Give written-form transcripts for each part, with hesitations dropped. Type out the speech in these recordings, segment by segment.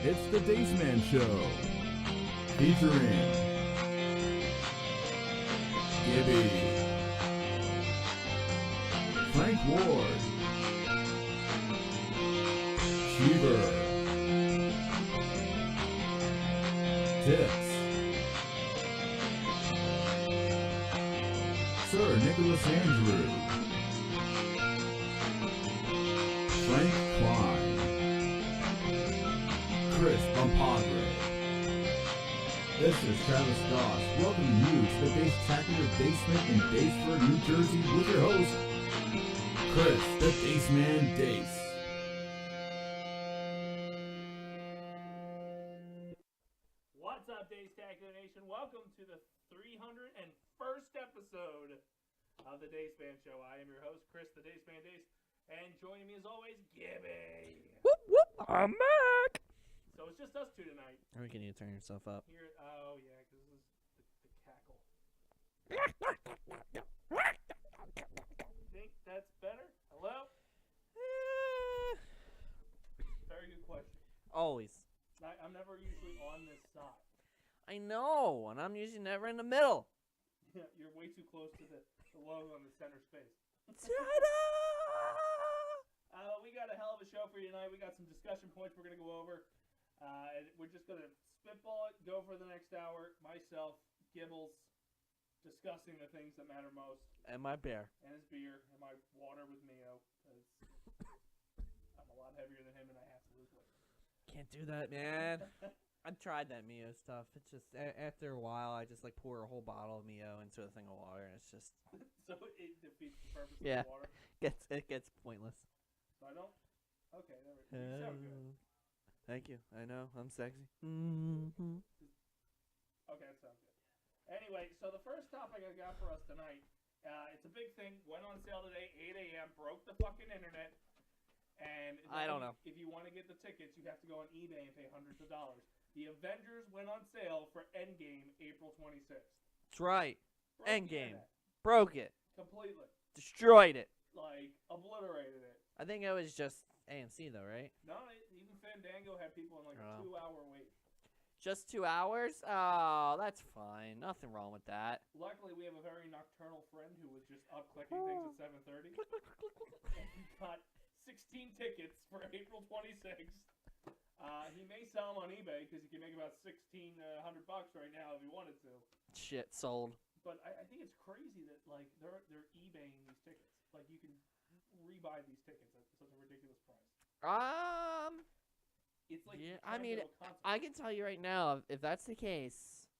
It's the Dace Man Show, featuring Gibby, Frank Ward, Cheever, Tips, Sir Nicholas Andrew, Frank Klein, Chris Bumpadre. This is Travis Goss welcoming you to the Dace-tacular basement in Daceford, New Jersey with your host, Chris, the Dace Man Dace. What's up, Dace-tacular Nation? Welcome to the 301st episode of the Dace Man Show. I am your host, Chris, the Dace Man Dace, and joining me as always, Gibby. Whoop, whoop, I'm back. So it's just us two tonight. I think you need to turn yourself up. Here, oh yeah, because this is the cackle. Think that's better? Hello? Very good question. Always. I'm never usually on this side. I know, and I'm usually never in the middle. Yeah, you're way too close to the logo on the center space. Ta-da! We got a hell of a show for you tonight. We got some discussion points we're going to go over. And we're just going to spitball it, go for the next hour. Myself, Gibbles, discussing the things that matter most. And my bear. And his beer, and my water with Mio. I'm a lot heavier than him, and I have to lose weight. Can't do that, man. I've tried that Mio stuff. It's just, after a while, I just, like, pour a whole bottle of Mio into a thing of water, and it's just... So it defeats the purpose Yeah. of the water? It gets pointless. So I don't... Okay, there we go. You sound good. Thank you. I know. I'm sexy. Mm-hmm. Okay, that sounds good. Anyway, so the first topic I got for us tonight, it's a big thing. Went on sale today, 8 a.m., broke the fucking internet. And I don't know. If you want to get the tickets, you have to go on eBay and pay hundreds of dollars. The Avengers went on sale for Endgame April 26th. That's right. Broke Endgame. the internet Broke it. completely. Destroyed it. Like, obliterated it. I think it was just AMC, though, right? No, even Fandango had people in like a 2-hour wait. Just 2 hours? Oh, that's fine. Nothing wrong with that. Luckily, we have a very nocturnal friend who was just up clicking things at 7:30. And he got 16 tickets for April 26th. He may sell them on eBay because he can make about $1,600 right now if he wanted to. Shit, sold. But I think it's crazy that like they're eBaying these tickets. Like you can rebuy these tickets at such a ridiculous price. It's like yeah. I mean, I can tell you right now, if that's the case,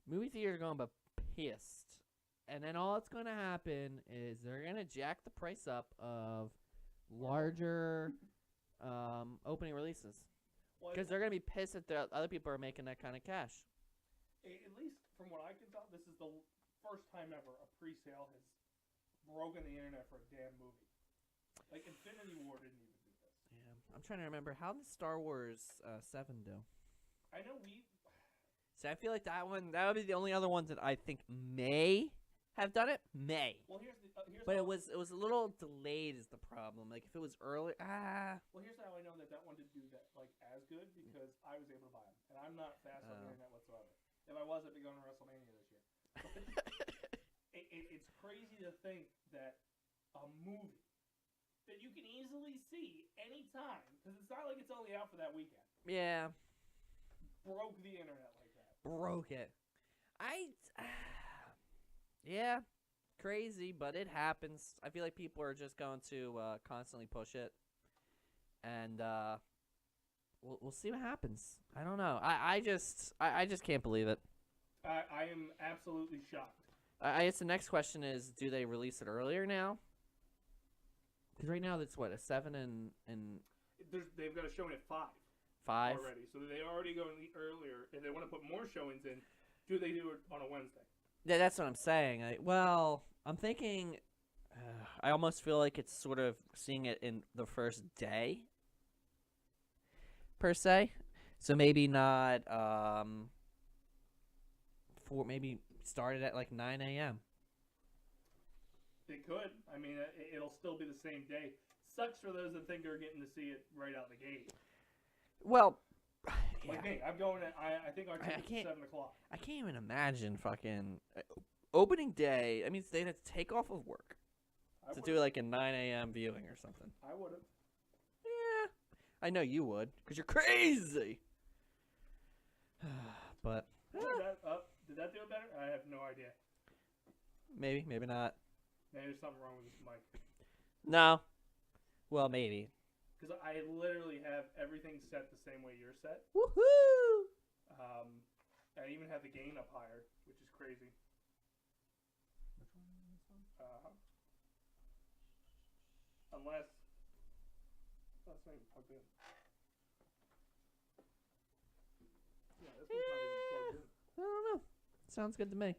movie theaters are going to be pissed, and then all that's going to happen is they're going to jack the price up of larger opening releases because they're going to be pissed that the other people are making that kind of cash. At least from what I can tell, this is the first time ever a pre-sale has broken the internet for a damn movie. Like Infinity War didn't even do this. Yeah, I'm trying to remember how did Star Wars 7 do. I know we. So I feel like that would be the only other ones that I think may have done it. May. Well, here's but it was a little delayed is the problem. Like if it was early, Well, here's how I know that one didn't do that like as good because I was able to buy them, and I'm not fast on the internet whatsoever. If I was, I'd be going to WrestleMania this year. It's crazy to think that a movie that you can easily see anytime, because it's not like it's only out for that weekend. Yeah. Broke the internet like that. Broke it. Yeah, crazy, but it happens. I feel like people are just going to constantly push it, and we'll see what happens. I don't know. I just can't believe it. I am absolutely shocked. I guess the next question is, do they release it earlier now? Because right now it's what, a 7 and they've got a showing at 5. 5 already, so they already go earlier. If they want to put more showings in, do they do it on a Wednesday? Yeah, that's what I'm saying. I'm thinking. I almost feel like it's sort of seeing it in the first day, per se. So maybe not. Maybe started at like 9 a.m. They could. I mean, it'll still be the same day. Sucks for those that think they're getting to see it right out the gate. Well, Like me, I'm going at, I think our ticket's can't- 7 o'clock. I can't even imagine fucking opening day. That means they'd have to take off of work to do like a 9 a.m. viewing or something. I would have. Yeah, I know you would, because you're crazy. But Did that do it better? I have no idea. maybe not. Maybe there's something wrong with this mic. No. Well, maybe. Because I literally have everything set the same way you're set. Woohoo! I even have the gain up higher, which is crazy. Unless that's not even plugged in. Yeah, this one's not even plugged in. I don't know. Sounds good to me.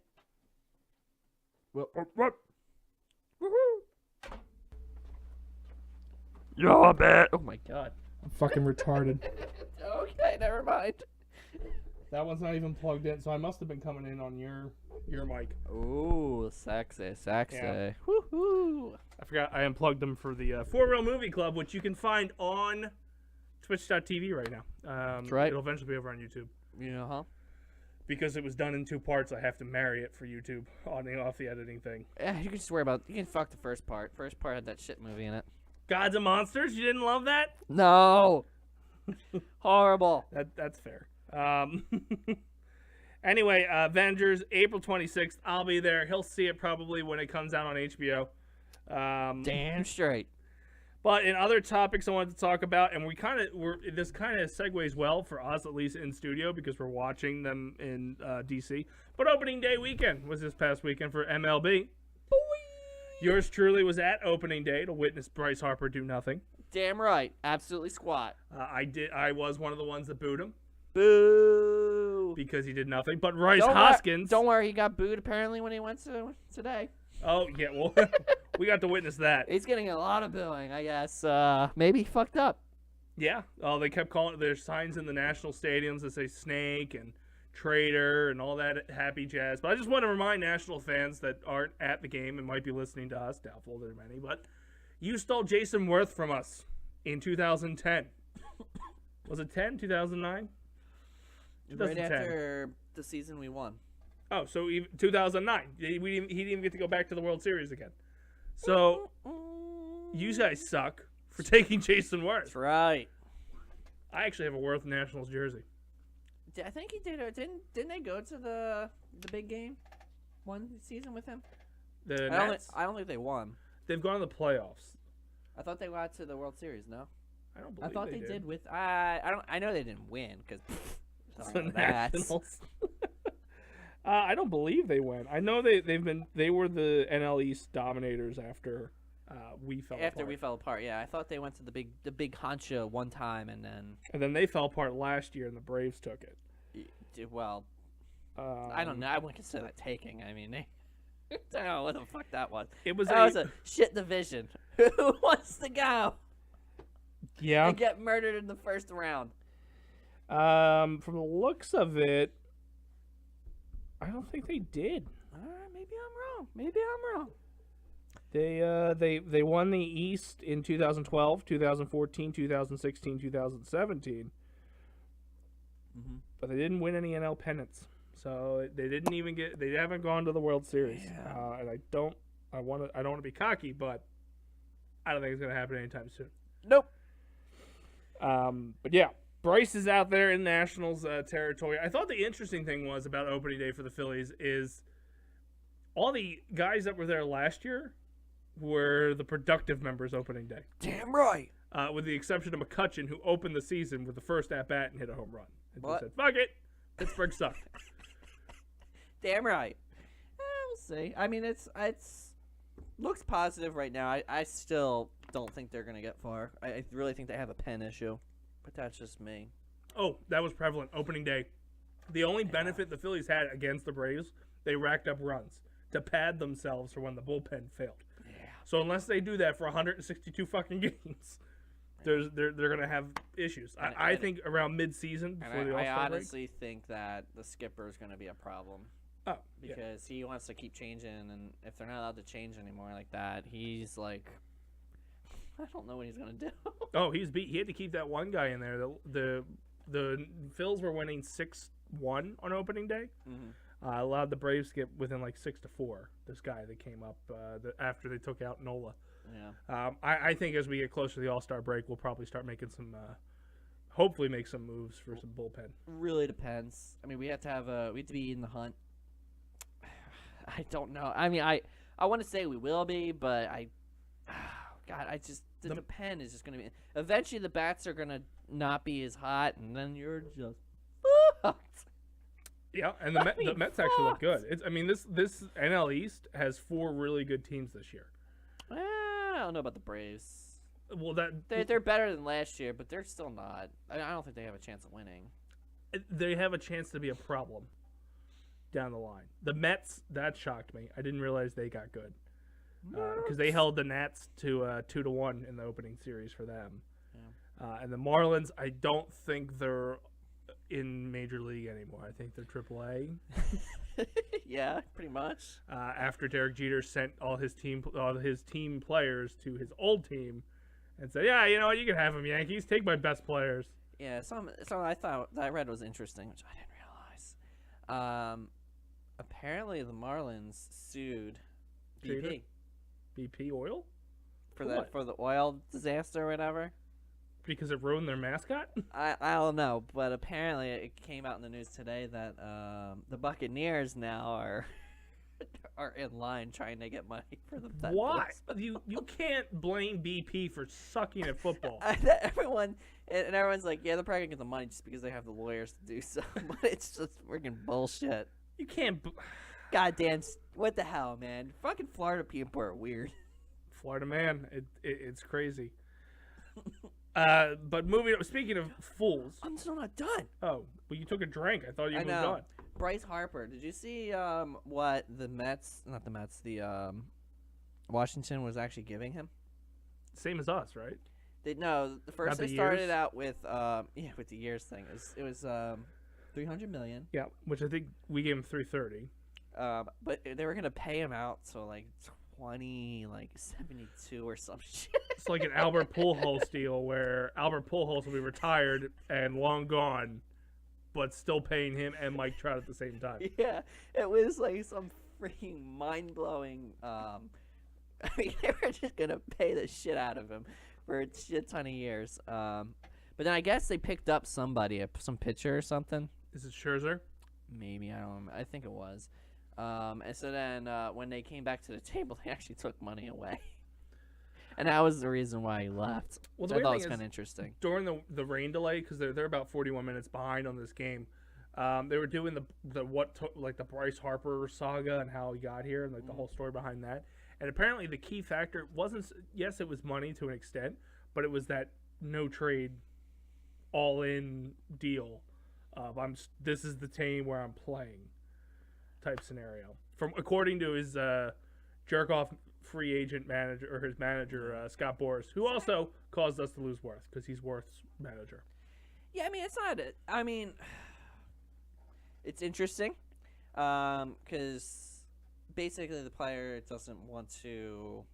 Well, What? woohoo! You're bad. Oh my god. I'm fucking retarded. Okay, never mind. That one's not even plugged in, so I must have been coming in on your mic. Ooh, sexy. Yeah. Woohoo! I forgot I unplugged them for the For Real Movie Club, which you can find on Twitch.tv right now. That's right. It'll eventually be over on YouTube. Yeah, huh? Because it was done in 2 parts, I have to marry it for YouTube off the editing thing. Yeah, you can just worry about. You can fuck the first part. First part had that shit movie in it. Gods and Monsters, you didn't love that? No. Horrible. That's fair. Anyway, Avengers, April 26th. I'll be there. He'll see it probably when it comes out on HBO. Damn straight. But in other topics I wanted to talk about, and this kind of segues well for us, at least in studio, because we're watching them in DC. But opening day weekend was this past weekend for MLB. Boy. Yours truly was at opening day to witness Bryce Harper do nothing. Damn right. Absolutely squat. I was one of the ones that booed him Boo. because he did nothing. But Bryce Don't Hoskins. Don't worry, he got booed apparently when he went to today. Oh yeah, well, we got to witness that. He's getting a lot of booing, I guess. Maybe he fucked up. Yeah. Oh, they kept calling. There's signs in the national stadiums that say snake and traitor and all that happy jazz. But I just want to remind National fans that aren't at the game and might be listening to us. Doubtful there are many, but you stole Jason Worth from us in 2010. Was it 10? 2009? Right after the season we won. Oh, so 2009. He didn't even get to go back to the World Series again. So you guys suck for taking Jason Worth. That's right. I actually have a Worth Nationals jersey. I think he did. Didn't they go to the big game one season with him? The I Nats, don't think they won. they've gone to the playoffs. I thought they got to the World Series. No, I don't I believe thought they did with. I know they didn't win because the Nationals. I don't believe they went. I know they were the NL East dominators after we fell apart. we fell apart. Yeah, I thought they went to the big honcho one time and then they fell apart last year and the Braves took it. Well, I don't know. I wouldn't consider that taking. I mean, I don't know what the fuck that was. It was That was a shit division. Who wants to go yeah. and get murdered in the first round? From the looks of it, I don't think they did. Maybe I'm wrong. They won the East in 2012, 2014, 2016, 2017. Mm-hmm. But they didn't win any NL pennants. So they haven't gone to the World Series. Yeah. And I don't want to be cocky, but I don't think it's going to happen anytime soon. Nope. But yeah, Bryce is out there in Nationals territory. I thought the interesting thing was about opening day for the Phillies is all the guys that were there last year were the productive members opening day. Damn right. With the exception of McCutchen, who opened the season with the first at-bat and hit a home run. And What? said, fuck it, Pittsburgh sucked. Damn right. We'll see. I mean, it's looks positive right now. I still don't think they're gonna get far. I really think they have a pen issue, but that's just me. Oh, that was prevalent opening day. The only benefit the Phillies had against the Braves, they racked up runs to pad themselves for when the bullpen failed. Yeah. So unless they do that for 162 fucking games, they're gonna have issues. I think around mid-season before the I All-Star break. honestly think that the skipper is gonna be a problem. Oh, Because he wants to keep changing, and if they're not allowed to change anymore like that, he's like, I don't know what he's gonna do. Oh, he had to keep that one guy in there, the the Phils were winning 6-1 on opening day. Mm-hmm. Allowed the Braves to get within like 6-4. This guy that came up after they took out Nola. Yeah. I think as we get closer to the All-Star break, we'll probably start making some, hopefully make some moves for some bullpen. Really depends. I mean, we have to be in the hunt. I don't know. I mean, I want to say we will be, but the pen is just gonna be. Eventually, the bats are gonna not be as hot, and then you're just fucked. Yeah, and the Mets actually look good. This NL East has 4 really good teams this year. I don't know about the Braves. Well, they're better than last year, but they're still not. I don't think they have a chance of winning. They have a chance to be a problem down the line. The Mets, that shocked me. I didn't realize they got good because they held the Nats to 2-1 in the opening series for them. Yeah. And the Marlins, I don't think they're in Major League anymore. I think they're AAA. Yeah, pretty much. After Derek Jeter sent all his team players to his old team and said, "Yeah, you know what? You can have them, Yankees. Take my best players." Yeah, some I thought that I read was interesting, which I didn't realize. Apparently the Marlins sued BP. BP Oil? For the oil disaster or whatever. Because it ruined their mascot? I don't know, but apparently it came out in the news today that the Buccaneers now are in line trying to get money for the bet. Why? You can't blame BP for sucking at football. Everyone's like, yeah, they're probably gonna get the money just because they have the lawyers to do so. But it's just freaking bullshit. You can't. Goddamn, what the hell, man? Fucking Florida people are weird. Florida man, it's crazy. But speaking of fools, I'm still not done. Oh, well, you took a drink. I thought you moved on. Bryce Harper. Did you see what the Washington was actually giving him? Same as us, right? They started out with with the years thing. It was $300 million. Yeah, which I think we gave him $330. But they were gonna pay him out so like 72 or some shit. It's like an Albert Pujols deal where Albert Pujols will be retired and long gone, but still paying him and Mike Trout at the same time. Yeah, it was like some freaking mind-blowing. I mean, they were just gonna pay the shit out of him for a shit ton of years. But then I guess they picked up some pitcher or something. Is it Scherzer? Maybe, I don't know. I think it was. And so then when they came back to the table, they actually took money away. And that was the reason why he left. Well, I thought it was kind of interesting. During the rain delay, because they're about 41 minutes behind on this game, they were doing the Bryce Harper saga and how he got here and the whole story behind that. And apparently the key factor wasn't, yes, it was money to an extent, but it was that no trade, all in deal of this is the team where I'm playing type scenario. According to his jerk off free agent manager or his manager Scott Boras, who also caused us to lose Worth because he's Worth's manager. Yeah, I mean it's not. I mean, it's interesting because basically the player doesn't want to.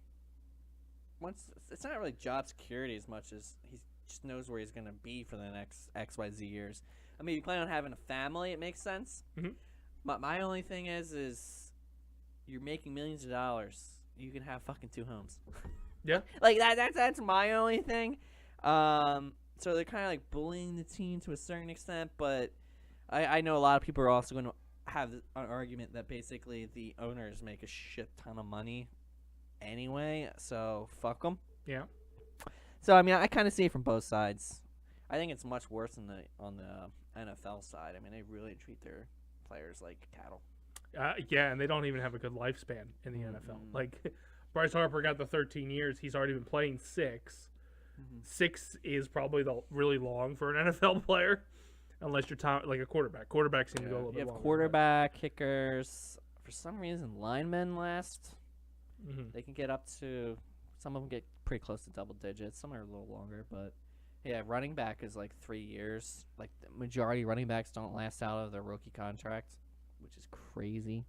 It's not really job security as much as he just knows where he's going to be for the next XYZ years. I mean, if you plan on having a family, it makes sense. Mm-hmm. But my only thing is you're making millions of dollars. You can have fucking 2 homes. Yeah. Like that's my only thing. So they're kind of like bullying the team to a certain extent, but I know a lot of people are also going to have an argument that basically the owners make a shit ton of money anyway, so fuck them. Yeah. So I mean, I kind of see it from both sides. I think it's much worse on the NFL side. I mean, they really treat their players like cattle. Yeah, and they don't even have a good lifespan in the NFL. Like, Bryce Harper got the 13 years. He's already been playing 6. 6 is probably really long for an NFL player, unless you're like a quarterback. Quarterbacks seem to go a little bit longer. You have quarterback, kickers. For some reason, linemen last. They can get up to. Some of them get pretty close to double digits. Some are a little longer, but yeah, running back is like 3 years. Like the majority of running backs don't last out of their rookie contract, which is crazy.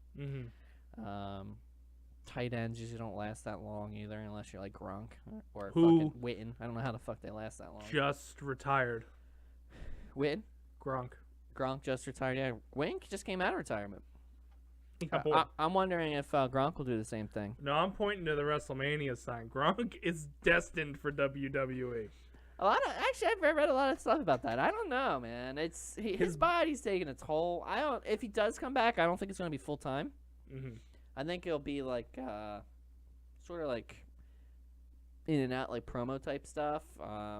Tight ends usually don't last that long either, unless you're like Gronk or fucking Witten. I don't know how the fuck they last that long. Just retired. Witten? Gronk. Gronk just retired. Yeah, Wink just came out of retirement. He got bored. I'm wondering if Gronk will do the same thing. No, I'm pointing to the WrestleMania sign. Gronk is destined for WWE. Actually, I've read a lot of stuff about that. I don't know, man. His body's taking a toll. If he does come back, I don't think it's going to be full time. Mm-hmm. I think it'll be like sort of like in and out, like promo type stuff. I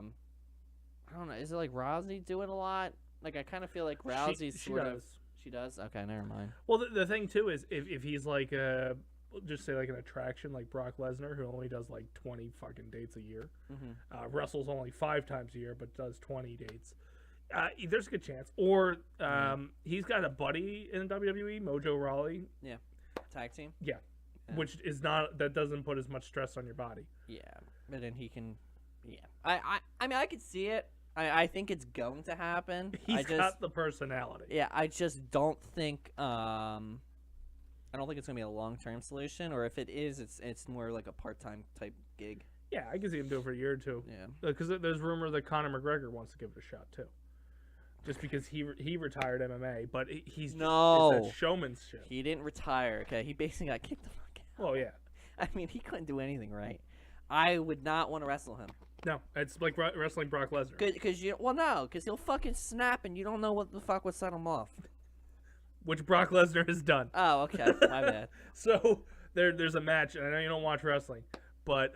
don't know. Is it like Rousey doing a lot? Like I kind of feel like Rousey's she sort does. of. She does? Okay, never mind. Well, the thing too is if he's like just say like an attraction like Brock Lesnar, who only does like 20 fucking dates a year, wrestles only 5 times a year but does 20 dates. There's a good chance. Or he's got a buddy in WWE, Mojo Rawley. Yeah, tag team. Yeah, which is not that doesn't put as much stress on your body. Yeah, but then he can. Yeah, I mean I could see it. I think it's going to happen. He's got the personality. Yeah, I just don't think I don't think it's gonna be a long-term solution, or if it is, it's more like a part-time type gig. Yeah, I can see him do it for a year or two. Yeah, because there's rumor that Conor McGregor wants to give it a shot too, just because he retired MMA, but it's that showmanship. He didn't retire. Okay, he basically got kicked the fuck out. Oh yeah. I mean, he couldn't do anything right. I would not want to wrestle him. No, it's like wrestling Brock Lesnar. Because he'll fucking snap and you don't know what the fuck would set him off. Which Brock Lesnar has done. Oh, okay, my bad. So there's a match, and I know you don't watch wrestling, but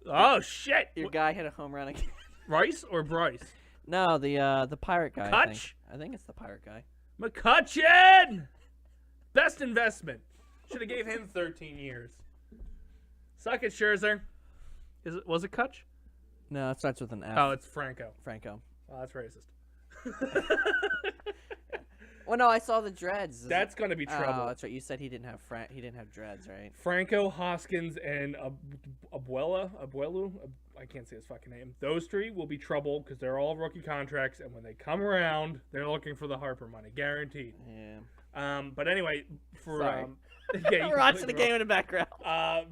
oh shit! Your guy hit a home run again. Rice or Bryce? No, the pirate guy. Kutch? I think it's the pirate guy. McCutcheon! Best investment. Should have gave him 13 years. Suck it, Scherzer. Was it Kutch? No, it starts with an F. Oh, it's Franco. Franco. Oh, that's racist. Well, no, I saw the dreads. That's gonna be trouble. Oh, that's right. You said he didn't have dreads, right? Franco, Hoskins, and Abuelu. I can't say his fucking name. Those 3 will be trouble because they're all rookie contracts, and when they come around, they're looking for the Harper money, guaranteed. Yeah. But anyway, Sorry. Yeah, we're watching the game in the background.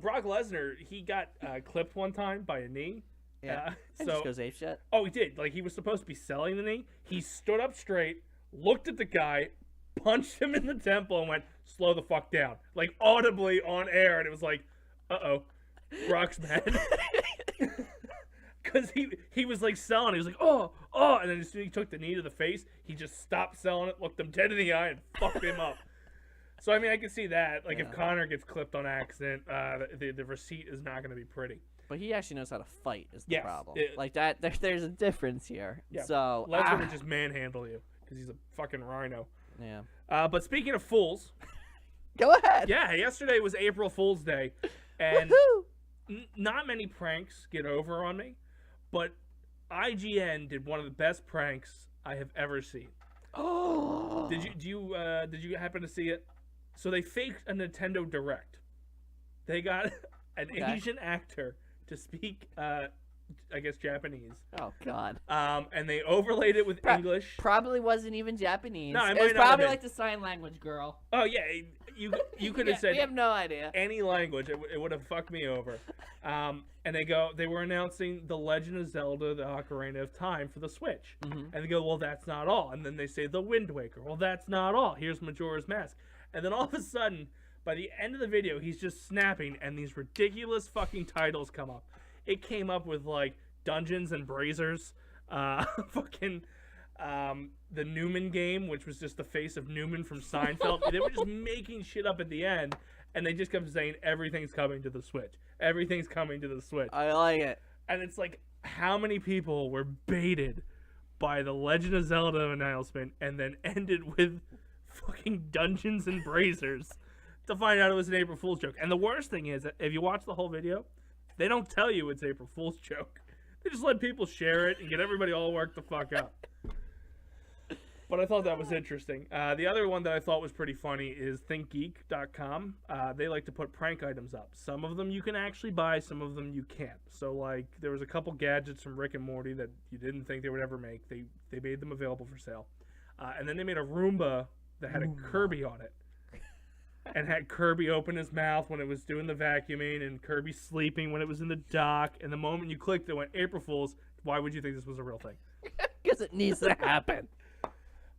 Brock Lesnar, he got clipped one time by a knee. Yeah. So just goes ape shit. Oh, he did. Like he was supposed to be selling the knee. He stood up straight, looked at the guy, punched him in the temple, and went, "Slow the fuck down!" Like audibly on air, and it was like, "Uh-oh, Brock's mad." Because he was like selling. He was like, "Oh," and then as soon as he took the knee to the face, he just stopped selling it, looked him dead in the eye, and fucked him up. So I mean, I can see that. Like if Conor gets clipped on accident, the receipt is not going to be pretty. But he actually knows how to fight. Is the problem? Like that? There's a difference here. Yeah. So Lesnar would just manhandle you because he's a fucking rhino. Yeah. But speaking of fools, go ahead. Yeah, yesterday was April Fool's Day, and not many pranks get over on me, but IGN did one of the best pranks I have ever seen. Oh. Did you happen to see it? So they faked a Nintendo Direct. They got an Asian actor to speak, I guess, Japanese. Oh God. And they overlaid it with English. Probably wasn't even Japanese. No, it was probably like the sign language girl. Oh yeah, you could have said. We have no idea. Any language, it would have fucked me over. And they were announcing The Legend of Zelda: The Ocarina of Time for the Switch. And they go, well, that's not all. And then they say The Wind Waker. Well, that's not all. Here's Majora's Mask. And then all of a sudden, by the end of the video, he's just snapping, and these ridiculous fucking titles come up. It came up with like Dungeons and Brazers, fucking the Newman game, which was just the face of Newman from Seinfeld. They were just making shit up at the end, and they just kept saying everything's coming to the Switch. Everything's coming to the Switch. I like it. And it's like, how many people were baited by the Legend of Zelda announcement and then ended with fucking Dungeons and Brazers to find out it was an April Fool's joke? And the worst thing is that if you watch the whole video, they don't tell you it's April Fool's joke. They just let people share it and get everybody all worked the fuck up. But I thought that was interesting. The other one that I thought was pretty funny is thinkgeek.com. They like to put prank items up. Some of them you can actually buy, some of them you can't. So like there was a couple gadgets from Rick and Morty that you didn't think they would ever make. They made them available for sale. And then they made a Roomba that had a Kirby on it. And had Kirby open his mouth when it was doing the vacuuming, and Kirby sleeping when it was in the dock. And the moment you clicked, it went April Fool's. Why would you think this was a real thing? Because it needs to happen.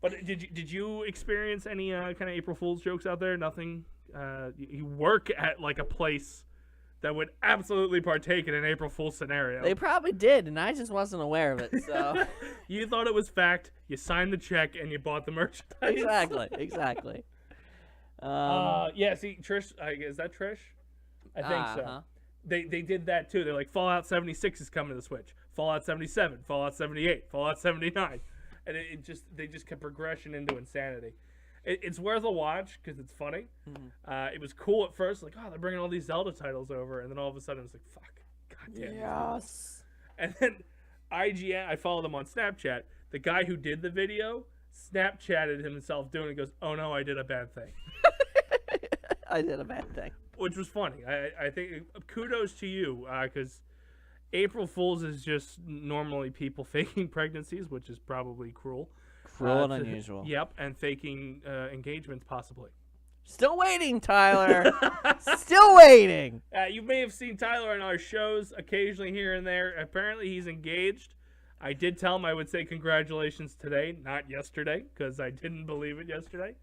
But did you experience any kind of April Fool's jokes out there? Nothing. You work at like a place that would absolutely partake in an April Fool's scenario. They probably did, and I just wasn't aware of it. So you thought it was fact. You signed the check and you bought the merchandise. Exactly. Yeah. See, Trish. Is that Trish? I think so. They did that too. They're like, Fallout 76 is coming to the Switch. Fallout 77, Fallout 78, Fallout 79, and they just kept progression into insanity. It's worth a watch because it's funny. Mm-hmm. It was cool at first, like, oh, they're bringing all these Zelda titles over, and then all of a sudden it's like, fuck, goddamn. Yes. And then IGN, I followed them on Snapchat. The guy who did the video Snapchatted himself doing it. Goes, oh no, I did a bad thing. I did a bad thing. Which was funny. I think kudos to you because April Fool's is just normally people faking pregnancies, which is probably cruel. Cruel and unusual. Yep, and faking engagements possibly. Still waiting, Tyler. Still waiting. You may have seen Tyler in our shows occasionally here and there. Apparently he's engaged. I did tell him I would say congratulations today, not yesterday, because I didn't believe it yesterday.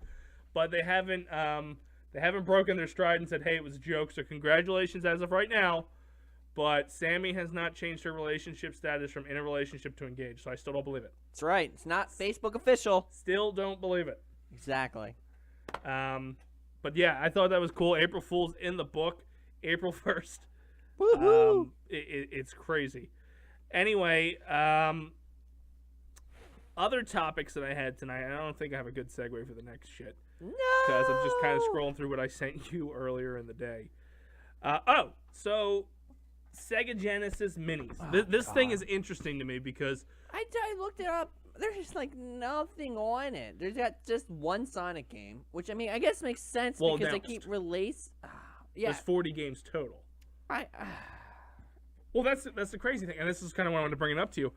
But they haven't broken their stride and said, hey, it was a joke, so congratulations as of right now. But Sammy has not changed her relationship status from in a relationship to engaged, so I still don't believe it. That's right. It's not Facebook official. Still don't believe it. Exactly. But yeah, I thought that was cool. April Fool's in the book, April 1st. Woohoo! It's crazy. Anyway, other topics that I had tonight, I don't think I have a good segue for the next shit. No! Because I'm just kind of scrolling through what I sent you earlier in the day. So Sega Genesis Minis. This thing is interesting to me because I looked it up. There's just like nothing on it. There's got just one Sonic game, which I mean, I guess makes sense because announced. they keep release. Yeah, there's 40 games total. Well, that's the crazy thing, and this is kind of why I wanted to bring it up to you.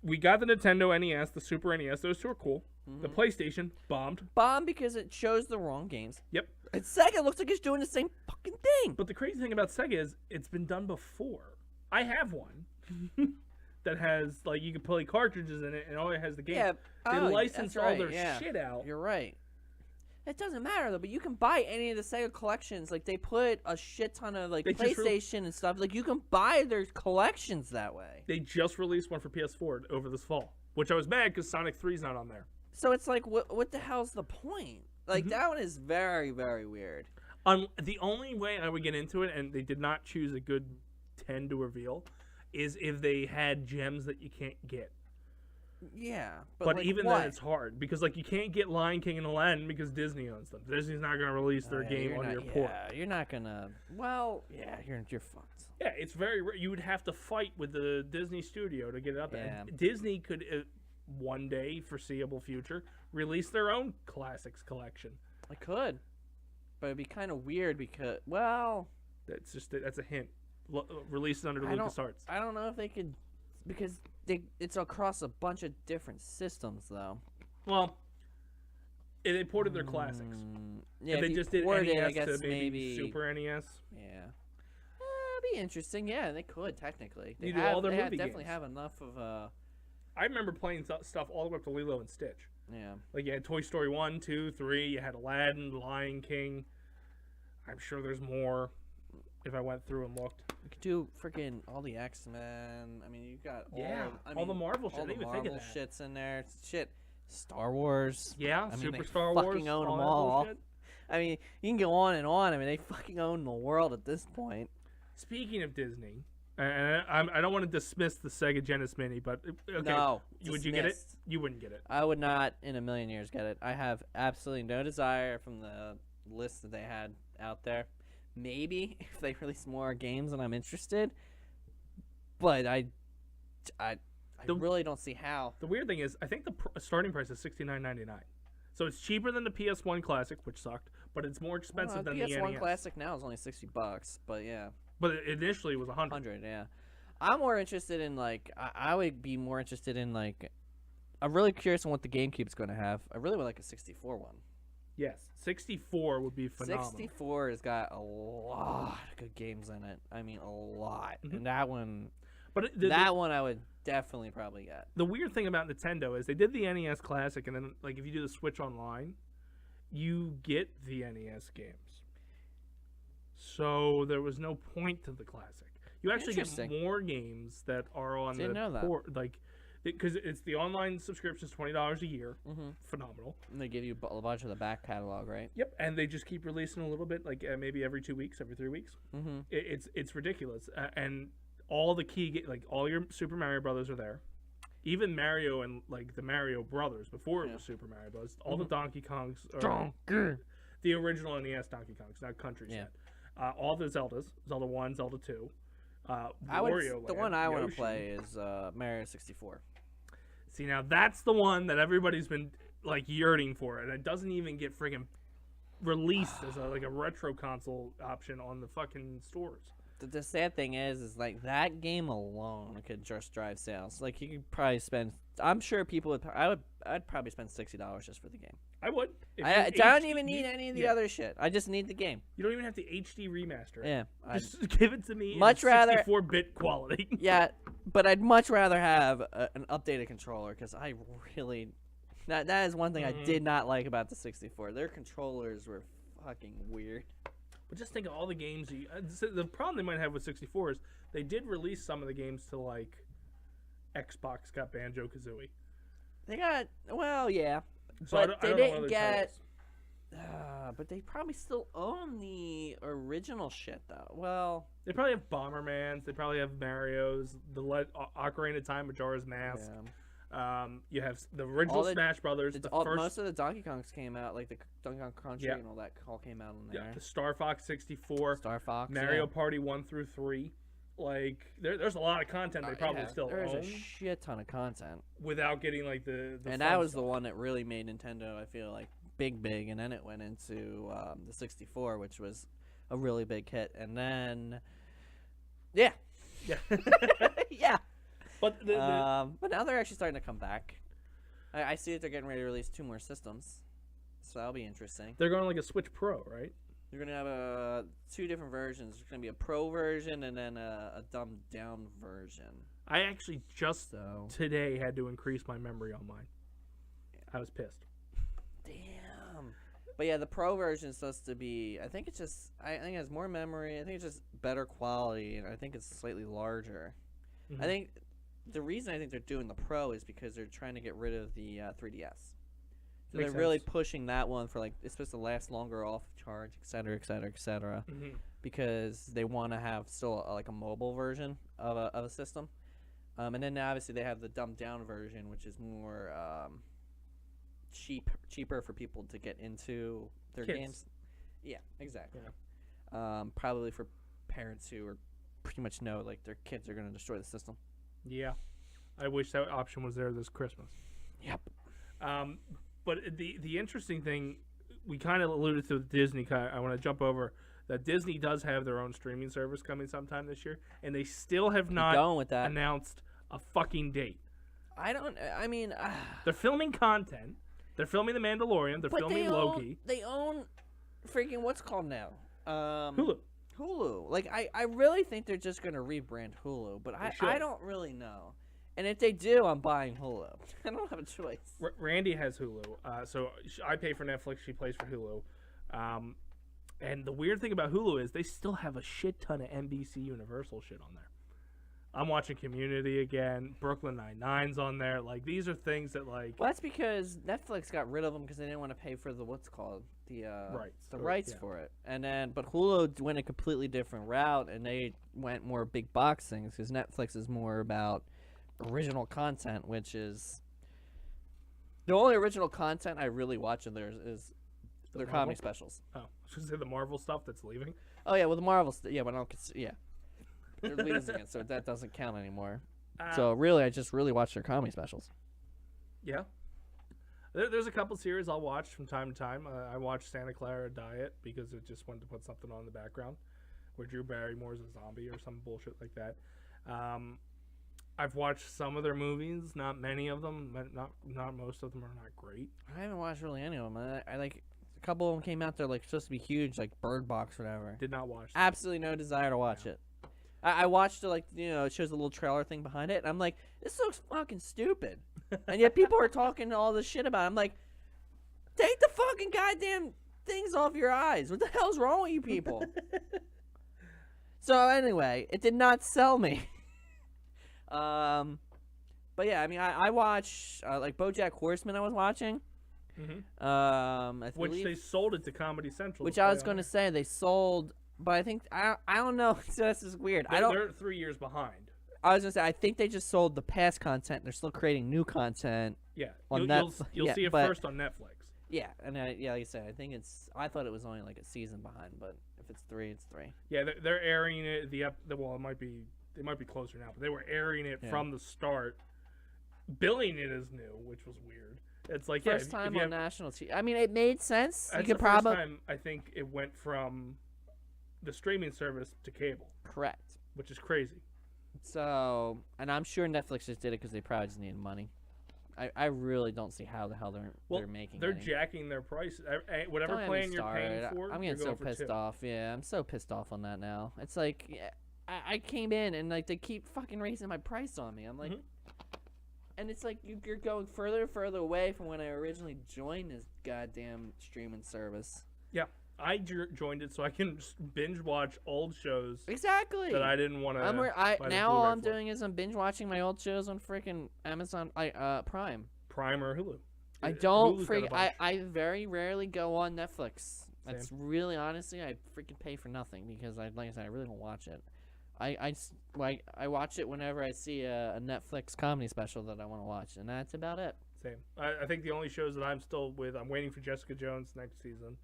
We got the Nintendo NES, the Super NES. Those two are cool. Mm-hmm. The PlayStation bombed. Bombed because it shows the wrong games. Yep. And Sega looks like it's doing the same fucking thing. But the crazy thing about Sega is it's been done before. I have one that has, like, you can play cartridges in it, and all it has the game. Yeah. They license all their shit out. You're right. It doesn't matter though, but you can buy any of the Sega collections. Like they put a shit ton of like PlayStation and stuff. Like you can buy their collections that way. They just released one for PS4 over this fall, which I was mad because Sonic 3's not on there. So it's like, what the hell's the point? Like that one is very, very weird. The only way I would get into it, and they did not choose a good 10 to reveal, is if they had gems that you can't get. Yeah, but like even then it's hard because like you can't get Lion King and Aladdin because Disney owns them. Disney's not going to release their game on your port. Yeah, you're not gonna. Well, yeah, you're fucked. Yeah, it's very rare. You would have to fight with the Disney studio to get it up there. Yeah. Disney could one day, foreseeable future, release their own classics collection. I could, but it'd be kind of weird because that's a hint. Release it under LucasArts. I don't know if they could because it's across a bunch of different systems though. Well, if they ported their classics. Yeah, if they just did NES I guess to maybe Super NES. Yeah. That'd be interesting. Yeah, they could technically. They definitely have enough of I remember playing stuff all the way up to Lilo and Stitch. Yeah. Like you had Toy Story 1, 2, 3, you had Aladdin, Lion King. I'm sure there's more if I went through and looked. You could do freaking all the X-Men. I mean, you got all the Marvel shit. All the Marvel think of that. Shit's in there. Shit. Star Wars. Yeah, I mean, Super they Star Wars. fucking own them all. I mean, you can go on and on. I mean, they fucking own the world at this point. Speaking of Disney, and I don't want to dismiss the Sega Genesis Mini, but okay, no, would you get it? You wouldn't get it. I would not in a million years get it. I have absolutely no desire from the list that they had out there. Maybe if they release more games and I'm interested, but I really don't see how. The weird thing is, I think the starting price is $69.99, so it's cheaper than the PS1 Classic, which sucked, but it's more expensive than the NES. PS1 Classic now is only $60, but yeah. But initially it was $100. 100, yeah. I'm more interested in like I would be more interested in like I'm really curious on what the GameCube's going to have. I really would like a 64 one. Yes, 64 would be phenomenal. 64 has got a lot of good games in it. I mean, a lot. Mm-hmm. And that one, one I would definitely probably get. The weird thing about Nintendo is they did the NES Classic, and then like if you do the Switch Online, you get the NES games. So there was no point to the Classic. You actually get more games that are on the port, like because it's the online subscription is $20 a year. Phenomenal. And they give you a bunch of the back catalog, right? Yep, and they just keep releasing a little bit, like maybe every 2 weeks, every 3 weeks. It's ridiculous, and all the key like all your Super Mario Brothers are there. Even Mario and like the Mario Brothers before it was Super Mario Bros. All the Donkey Kongs, the original NES Donkey Kongs, not countries yet. All the Zeldas, Zelda 1, Zelda 2. The one I want to play is Mario 64. See, now that's the one that everybody's been like yearning for, and it doesn't even get friggin' released as a retro console option on the fucking stores. The sad thing is like that game alone could just drive sales. Like you could probably spend. I'm sure people would. I'd probably spend $60 just for the game. I would. I don't even need any of the other shit. I just need the game. You don't even have to HD remaster it. Yeah, just give it to me. Much in rather 64-bit quality. Yeah, but I'd much rather have an updated controller because I really. That is one thing I did not like about the 64. Their controllers were fucking weird. But just think of all the games. The problem they might have with 64 is they did release some of the games to like Xbox got Banjo-Kazooie. They got yeah, so but they didn't get. But they probably still own the original shit though. Well, they probably have Bombermans. They probably have Mario's. The Ocarina of Time, Majora's Mask. Yeah. You have the original Smash Brothers. Most of the Donkey Kongs came out, like the Donkey Kong Country and all that all came out in there. Yeah, the Star Fox 64, Star Fox, Mario Party 1 through 3. Like there's a lot of content they probably still own. There's a shit ton of content without getting like the and that was the one that really made Nintendo, I feel like, big, and then it went into the 64, which was a really big hit, and then yeah. But but now they're actually starting to come back. I see that they're getting ready to release 2 more systems, so that'll be interesting. They're going like a Switch Pro, right? They're gonna have 2 different versions. There's gonna be a Pro version and then a dumbed down version. I actually just today had to increase my memory on mine. I was pissed. Damn. But yeah, the Pro version is supposed to be. I think it has more memory. I think it's just better quality, and I think it's slightly larger. I think the reason I think they're doing the Pro is because they're trying to get rid of the 3DS. So they're really pushing that one for like it's supposed to last longer off charge, et cetera, because they want to have still like a mobile version of a system, and then obviously they have the dumbed down version, which is more cheaper for people to get into their games. Yeah, exactly. Yeah. Probably for parents who are pretty much know like their kids are going to destroy the system. Yeah, I wish that option was there this Christmas. Yep. But the interesting thing, we kind of alluded to Disney. I want to jump over that Disney does have their own streaming service coming sometime this year, and they still have not announced a fucking date. I mean, they're filming content. They're filming The Mandalorian. They're filming Loki. They own freaking what's it called now? Hulu. Like I really think they're just gonna rebrand Hulu, but I don't really know. And if they do, I'm buying Hulu. I don't have a choice. Randy has Hulu, so I pay for Netflix. She pays for Hulu. And the weird thing about Hulu is they still have a shit ton of NBC Universal shit on there. I'm watching Community again. Brooklyn Nine-Nine's on there. Like, these are things that, like... Well, that's because Netflix got rid of them because they didn't want to pay for the, rights for it. And then, but Hulu went a completely different route, and they went more big box things because Netflix is more about original content, which is... The only original content I really watch in there is their comedy specials. Oh, I was going to say the Marvel stuff that's leaving. Oh, yeah, well, the Marvel but I don't they're losing it, so that doesn't count anymore. So really, I just really watch their comedy specials. Yeah. There's a couple series I'll watch from time to time. I watched Santa Clara Diet because it just wanted to put something on in the background where Drew Barrymore's a zombie or some bullshit like that. I've watched some of their movies, not many of them. Not most of them are not great. I haven't watched really any of them. I like a couple of them came out. They're like supposed to be huge, like Bird Box or whatever. Did not watch. Absolutely no desire to watch it. I watched it, like, it shows a little trailer thing behind it. And I'm like, This looks fucking stupid. And yet people are talking all this shit about it. I'm like, take the fucking goddamn things off your eyes. What the hell's wrong with you people? So anyway, it did not sell me. But yeah, I mean, I watch like BoJack Horseman. I was watching. Which they sold it to Comedy Central. Which I was going to say they sold, but I think I don't know. So this is weird. They're 3 years behind. I was gonna say I think they just sold the past content. They're still creating new content. Yeah, on you'll see it first on Netflix. Yeah, and yeah, like I said, I thought it was only like a season behind, but if it's 3, it's 3. Yeah, they're airing it. Well, it might be closer now, but they were airing it from the start, billing it as new, which was weird. It's like first time on national TV. I mean, it made sense. That's the first time I think it went from the streaming service to cable. Correct. Which is crazy. So, and I'm sure Netflix just did it because they probably just needed money. I really don't see how the hell they're making. They're jacking their prices. Whatever plan you're paying for, I'm getting so pissed off. Yeah, I'm so pissed off on that now. It's like I came in and like they keep fucking raising my price on me. I'm like, and it's like you're going further and further away from when I originally joined this goddamn streaming service. Yeah. I joined it so I can binge watch old shows. Exactly. That I didn't want to. Now all I'm doing is I'm binge watching my old shows on freaking Amazon, Prime. Prime or Hulu. I don't I very rarely go on Netflix. That's really honestly I freaking pay for nothing because like I said I really don't watch it. I watch it whenever I see a Netflix comedy special that I want to watch, and that's about it. Same. I think the only shows that I'm still with, I'm waiting for Jessica Jones next season.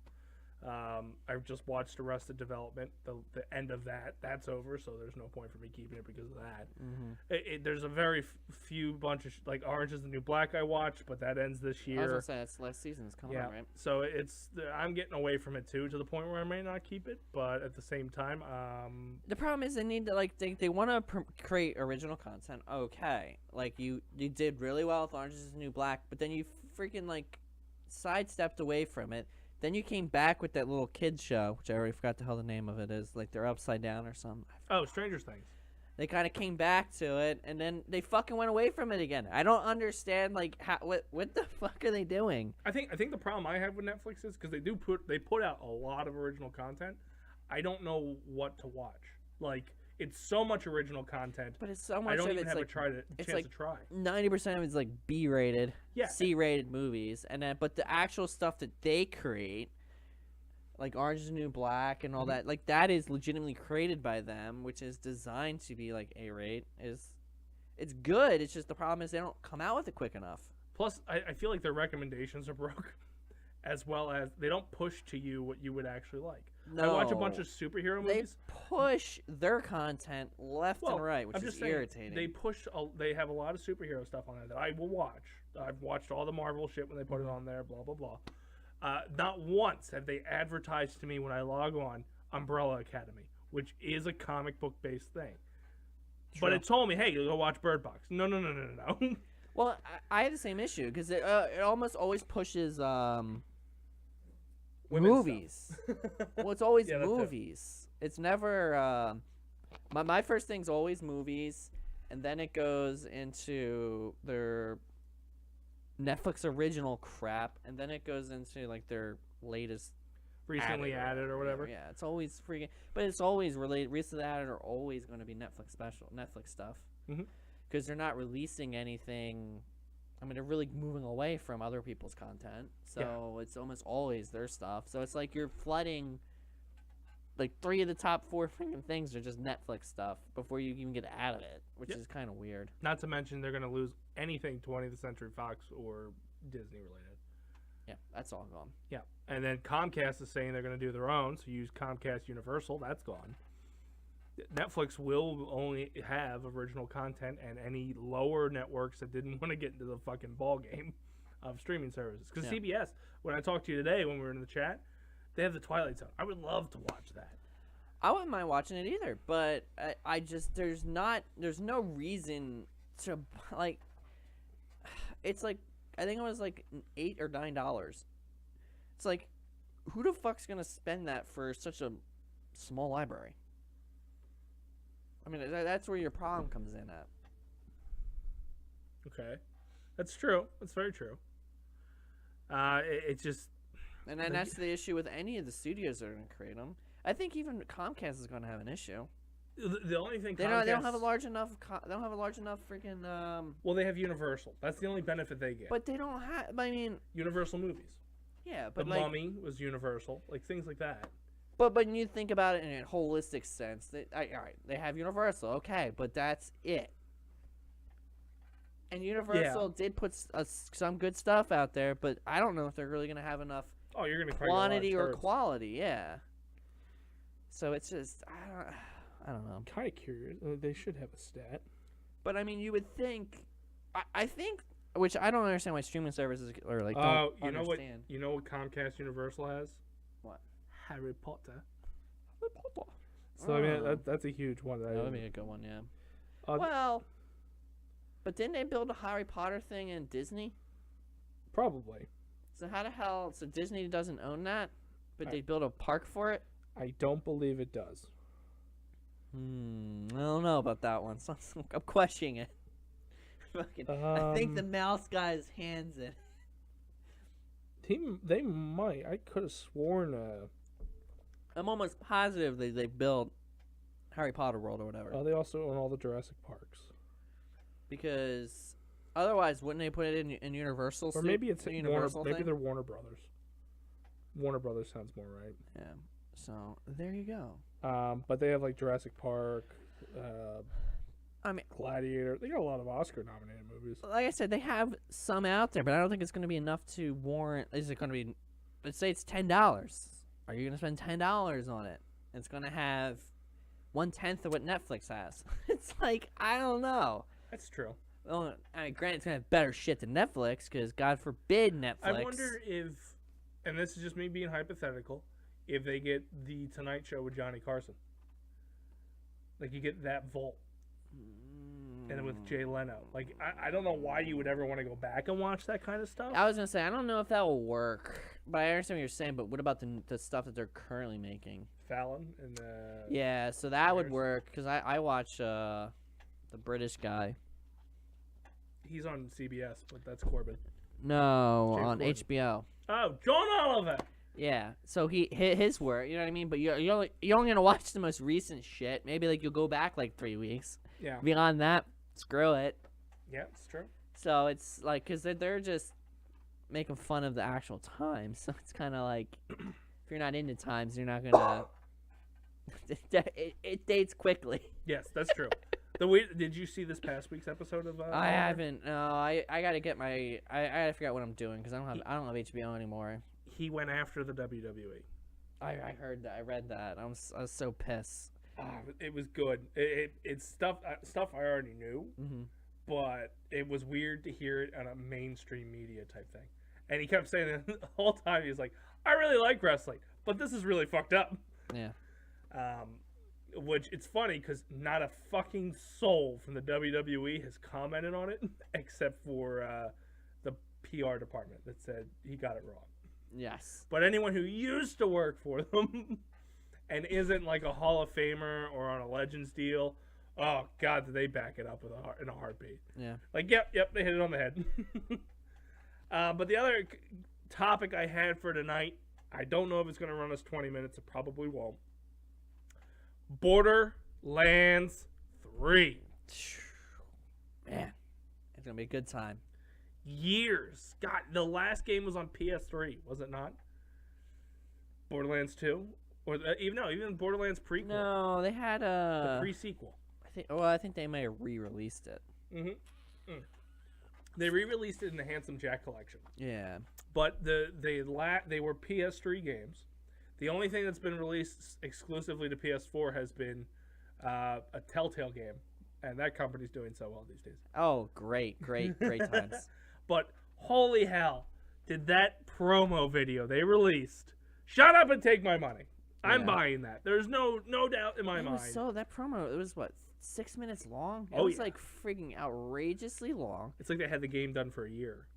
I've just watched Arrested Development. The end of that's over, so there's no point for me keeping it because of that. There's a very few bunch of like Orange is the New Black I watched, but that ends this year. I was gonna say that's last season is coming out, right? So I'm getting away from it too, to the point where I may not keep it, but at the same time, the problem is they need to like they want to create original content. Okay, like you did really well with Orange is the New Black, but then you freaking like sidestepped away from it. Then you came back with that little kids show, which I already forgot the hell the name of it is. Like they're upside down or something. Oh, Stranger Things. They kind of came back to it, and then they fucking went away from it again. I don't understand. Like, what the fuck are they doing? I think the problem I have with Netflix is because they put out a lot of original content. I don't know what to watch. Like, it's so much original content. But it's so much. I don't of even it's have like, a chance to try. 90% of it's like B-rated, yeah, C-rated movies, and then but the actual stuff that they create. Like Orange is the New Black and all that, like that is legitimately created by them, which is designed to be like A-rate. It's good. It's just the problem is they don't come out with it quick enough. Plus, I feel like their recommendations are broke, as well as they don't push to you what you would actually like. No, I watch a bunch of superhero movies. They push their content left and right, which is irritating. They have a lot of superhero stuff on there that I will watch. I've watched all the Marvel shit when they put it on there. Blah blah blah. Not once have they advertised to me when I log on Umbrella Academy, which is a comic book based thing. True. But it told me, hey, go watch Bird Box. No. Well, I have the same issue because it almost always pushes movies. Well, it's always movies. It's never my first thing's always movies, and then it goes into their Netflix original crap, and then it goes into like their latest recently added or whatever. Yeah, it's always freaking, but it's always related. Recently added are always going to be Netflix stuff, because they're not releasing anything. I mean, they're really moving away from other people's content, so it's almost always their stuff. So it's like you're flooding. Like 3 of the top 4 freaking things are just Netflix stuff before you even get out of it, which is kind of weird. Not to mention they're going to lose anything 20th Century Fox or Disney related. Yeah, that's all gone. Yeah, and then Comcast is saying they're going to do their own, so use Comcast Universal. That's gone. Netflix will only have original content, and any lower networks that didn't want to get into the fucking ball game of streaming services. Because CBS, when I talked to you today when we were in the chat, they have the Twilight Zone. I would love to watch that. I wouldn't mind watching it either, but I just there's no reason to like. It's like I think it was like $8 or $9. It's like, who the fuck's gonna spend that for such a small library? I mean, that's where your problem comes in at. Okay, that's true. That's very true. It's just, And then that's the issue with any of the studios that are going to create them. I think even Comcast is going to have an issue. the only thing They don't have a large enough. They don't have a large enough freaking. Well, they have Universal. That's the only benefit they get. But they don't have. I mean. Universal movies. Yeah, but The Mummy was Universal, like things like that. But when you think about it in a holistic sense, all right, they have Universal, okay, but that's it. And Universal did put some good stuff out there, but I don't know if they're really going to have enough You're gonna quantity or quality, yeah. So it's just, I don't know. I'm kind of curious. They should have a stat. But I mean, you would think, I think, which I don't understand why streaming services or like don't understand. You know what Comcast Universal has? What? Harry Potter. So I mean that's a huge one. That would be a good one, yeah. Well, but didn't they build a Harry Potter thing in Disney? Probably. So how the hell? So Disney doesn't own that, but they built a park for it? I don't believe it does. I don't know about that one. So I'm questioning it. I think the mouse guy's hands in. They might. I could have sworn. I'm almost positive they built Harry Potter World or whatever. They also own all the Jurassic Parks. Because otherwise, wouldn't they put it in Universal? Or maybe it's Universal. Maybe they're Warner Brothers. Warner Brothers sounds more right. Yeah. So there you go. But they have like Jurassic Park. I mean, Gladiator. They got a lot of Oscar-nominated movies. Like I said, they have some out there, but I don't think it's going to be enough to warrant. Is it going to be? Let's say it's $10. Are you going to spend $10 on it? It's going to have 1/10 of what Netflix has. It's like, I don't know. That's true. Well, I mean, granted, it's going to have better shit than Netflix because God forbid Netflix. I wonder if, and this is just me being hypothetical, if they get the Tonight Show with Johnny Carson. Like you get that vault. And with Jay Leno. Like, I don't know why you would ever want to go back and watch that kind of stuff. I was going to say, I don't know if that will work. But I understand what you're saying, but what about the stuff that they're currently making? Fallon and yeah, so that would work, because I watch the British guy. He's on CBS, but that's Corbin. No, James on Corden. HBO. Oh, John Oliver! Yeah, so his work, you know what I mean? But you're only going to watch the most recent shit. Maybe, like, you'll go back, like, 3 weeks. Yeah. Beyond that, screw it. Yeah, it's true. So it's like, because they're just making fun of the actual time. So it's kind of like, if you're not into times, you're not going to... It dates quickly. Yes, that's true. Did you see this past week's episode of... I haven't. No, I got to get my... I got to figure out what I'm doing, because I don't have HBO anymore. He went after the WWE. I heard that. I read that. I was so pissed. It was good. It's stuff I already knew, but it was weird to hear it on a mainstream media type thing. And he kept saying it the whole time. He was like, "I really like wrestling, but this is really fucked up." Yeah. Which it's funny because not a fucking soul from the WWE has commented on it except for the PR department that said he got it wrong. Yes. But anyone who used to work for them and isn't like a Hall of Famer or on a Legends deal, oh God, did they back it up in a heartbeat? Yeah. Like, yep, they hit it on the head. But the other topic I had for tonight, I don't know if it's going to run us 20 minutes. It probably won't. Borderlands 3. Man, it's going to be a good time. Years. God, the last game was on PS3, was it not? Borderlands 2? Or even Borderlands prequel. No, they had the pre-sequel. I think they may have re-released it. They re-released it in the Handsome Jack collection. Yeah. But they were PS3 games. The only thing that's been released exclusively to PS4 has been a Telltale game, and that company's doing so well these days. Oh, great times. But holy hell, did that promo video they released? Shut up and take my money. I'm buying that. There's no doubt in my mind. So that promo, it was what, 6 minutes long? It Oh, was yeah. like freaking outrageously long. It's like they had the game done for a year.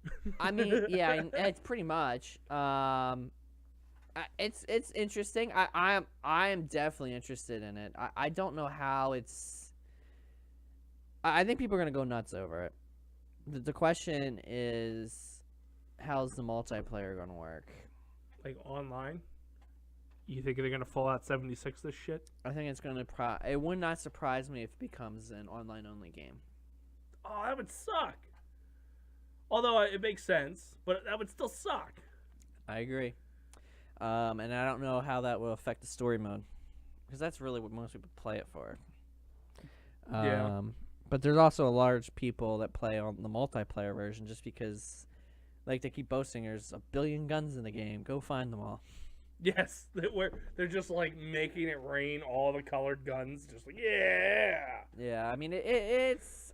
I mean, yeah, it's pretty much. It's interesting. I am definitely interested in it. I don't know how it's. I think people are gonna go nuts over it. The question is, how's the multiplayer gonna work? Like online? You think they're gonna Fallout 76 this shit? I think it's gonna. It would not surprise me if it becomes an online-only game. Oh, that would suck. Although it makes sense, but that would still suck. I agree. And I don't know how that will affect the story mode, because that's really what most people play it for. Yeah. But there's also a large people that play on the multiplayer version just because, like, they keep boasting there's 1 billion guns in the game. Go find them all. Yes, they're just like making it rain all the colored guns, just like yeah. Yeah, I mean it's.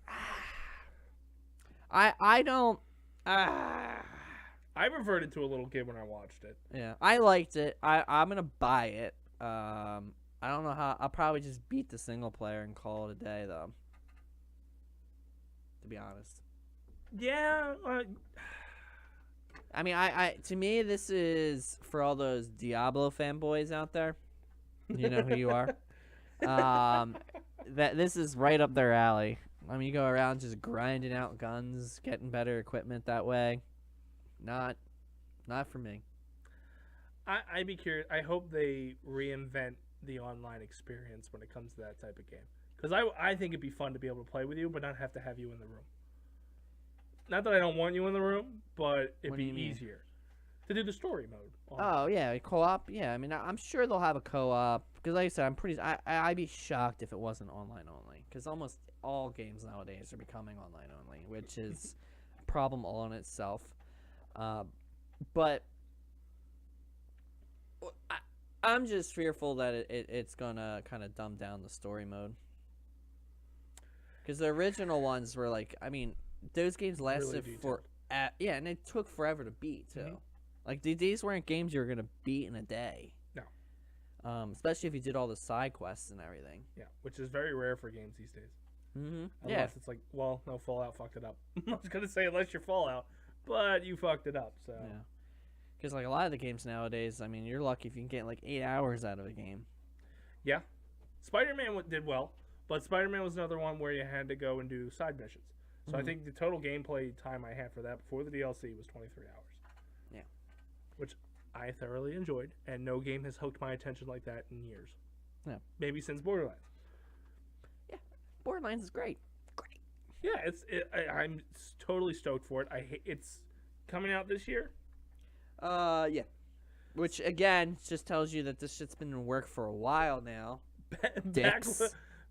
I don't. I reverted to a little kid when I watched it. Yeah, I liked it. I'm gonna buy it. I don't know how. I'll probably just beat the single player and call it a day, though. To be honest. Yeah. I mean, to me, this is for all those Diablo fanboys out there. You know who you are. That this is right up their alley. I mean, you go around just grinding out guns, getting better equipment that way. Not for me. I'd be curious. I hope they reinvent the online experience when it comes to that type of game. Because I think it'd be fun to be able to play with you, but not have to have you in the room. Not that I don't want you in the room, but it'd be easier to do the story mode. Oh yeah, co-op. Yeah, I mean, I'm sure they'll have a co-op. Because like I said, I'd be shocked if it wasn't online only. Because almost all games nowadays are becoming online only, which is a problem all in itself. But I'm just fearful that it's gonna kind of dumb down the story mode. Because the original ones were like, I mean, those games lasted yeah, and it took forever to beat too. Mm-hmm. Like these weren't games you were gonna beat in a day. No. Especially if you did all the side quests and everything. Yeah, which is very rare for games these days. Mm-hmm. Unless it's like, well, no, Fallout fucked it up. I was gonna say unless you're Fallout, but you fucked it up. So. Yeah. Because like a lot of the games nowadays, I mean, you're lucky if you can get like 8 hours out of a game. Yeah. Spider-Man did well, but Spider-Man was another one where you had to go and do side missions. So I think the total gameplay time I had for that before the DLC was 23 hours. Yeah. Which I thoroughly enjoyed, and no game has hooked my attention like that in years. Yeah. Maybe since Borderlands. Yeah. Borderlands is great. Great. Yeah, I'm totally stoked for it. It's coming out this year. Yeah. Which again just tells you that this shit's been in work for a while now.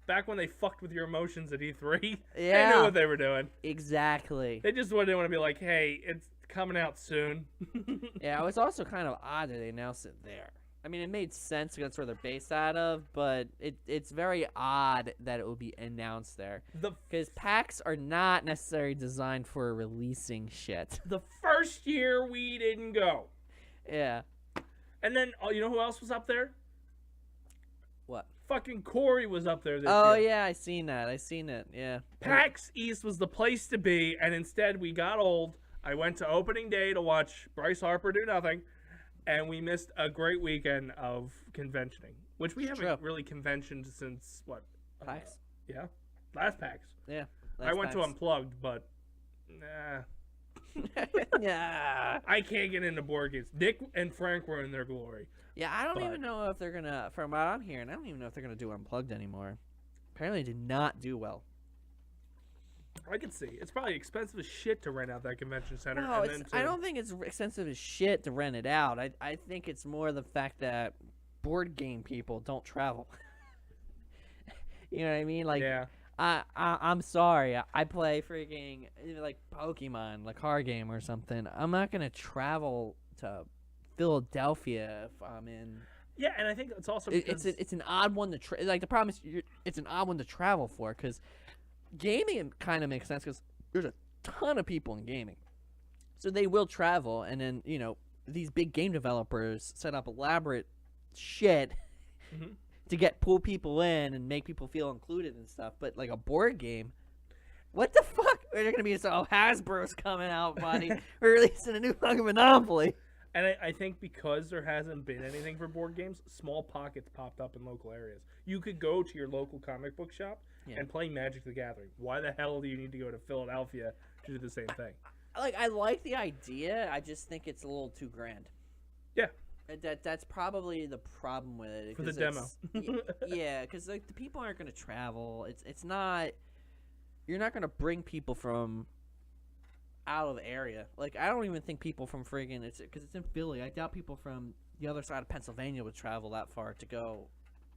Back when they fucked with your emotions at E3, yeah, they knew what they were doing. Exactly. They just didn't want to be like, hey, it's coming out soon. Yeah, it was also kind of odd that they announced it there. I mean, it made sense because that's where they're based out of, but it's very odd that it would be announced there. Because PAX are not necessarily designed for releasing shit. The first year we didn't go. Yeah. And then, you know who else was up there? What? Fucking Corey was up there this year. Oh, yeah, I seen it, yeah. PAX East was the place to be, and instead we got old. I went to opening day to watch Bryce Harper do nothing, and we missed a great weekend of conventioning, which we haven't really conventioned since, what? PAX? Yeah. Last PAX. Yeah. I went to Unplugged, but nah. Yeah. I can't get into board games. Nick and Frank were in their glory. Yeah, I don't even know if they're going to, from what I'm hearing, I don't even know if they're going to do Unplugged anymore. Apparently it did not do well. I can see. It's probably expensive as shit to rent out that convention center. No, I don't think it's expensive as shit to rent it out. I think it's more the fact that board game people don't travel. You know what I mean? Like, yeah. I'm sorry. I play freaking, like, Pokemon, like, card game or something. I'm not going to travel to Philadelphia if I'm in... Yeah, and I think it's also because... It's an odd one to... like, the problem is it's an odd one to travel for, because gaming kind of makes sense, because there's a ton of people in gaming. So they will travel, and then, you know, these big game developers set up elaborate shit... Mm-hmm. to pull people in and make people feel included and stuff. But like a board game, what the fuck? They're gonna be Hasbro's coming out, buddy. We're releasing a new fucking Monopoly. And I think because there hasn't been anything for board games, small pockets popped up in local areas. You could go to your local comic book shop and play Magic the Gathering. Why the hell do you need to go to Philadelphia to do the same thing. Like, I like the idea. I just think it's a little too grand. Yeah. That's probably the problem with it. For the demo. Yeah, because like the people aren't going to travel. It's not. You're not going to bring people from out of the area. Like, I don't even think people from friggin' because it's in Philly. I doubt people from the other side of Pennsylvania would travel that far to go.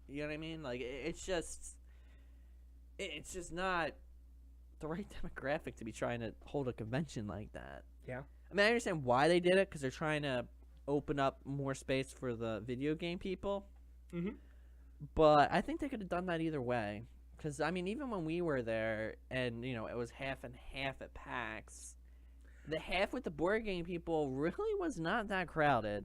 You know what I mean? Like, it's just not the right demographic to be trying to hold a convention like that. Yeah. I mean, I understand why they did it, because they're trying to open up more space for the video game people. Mm-hmm. But I think they could have done that either way. Because, I mean, even when we were there, and, you know, it was half and half at PAX, the half with the board game people really was not that crowded.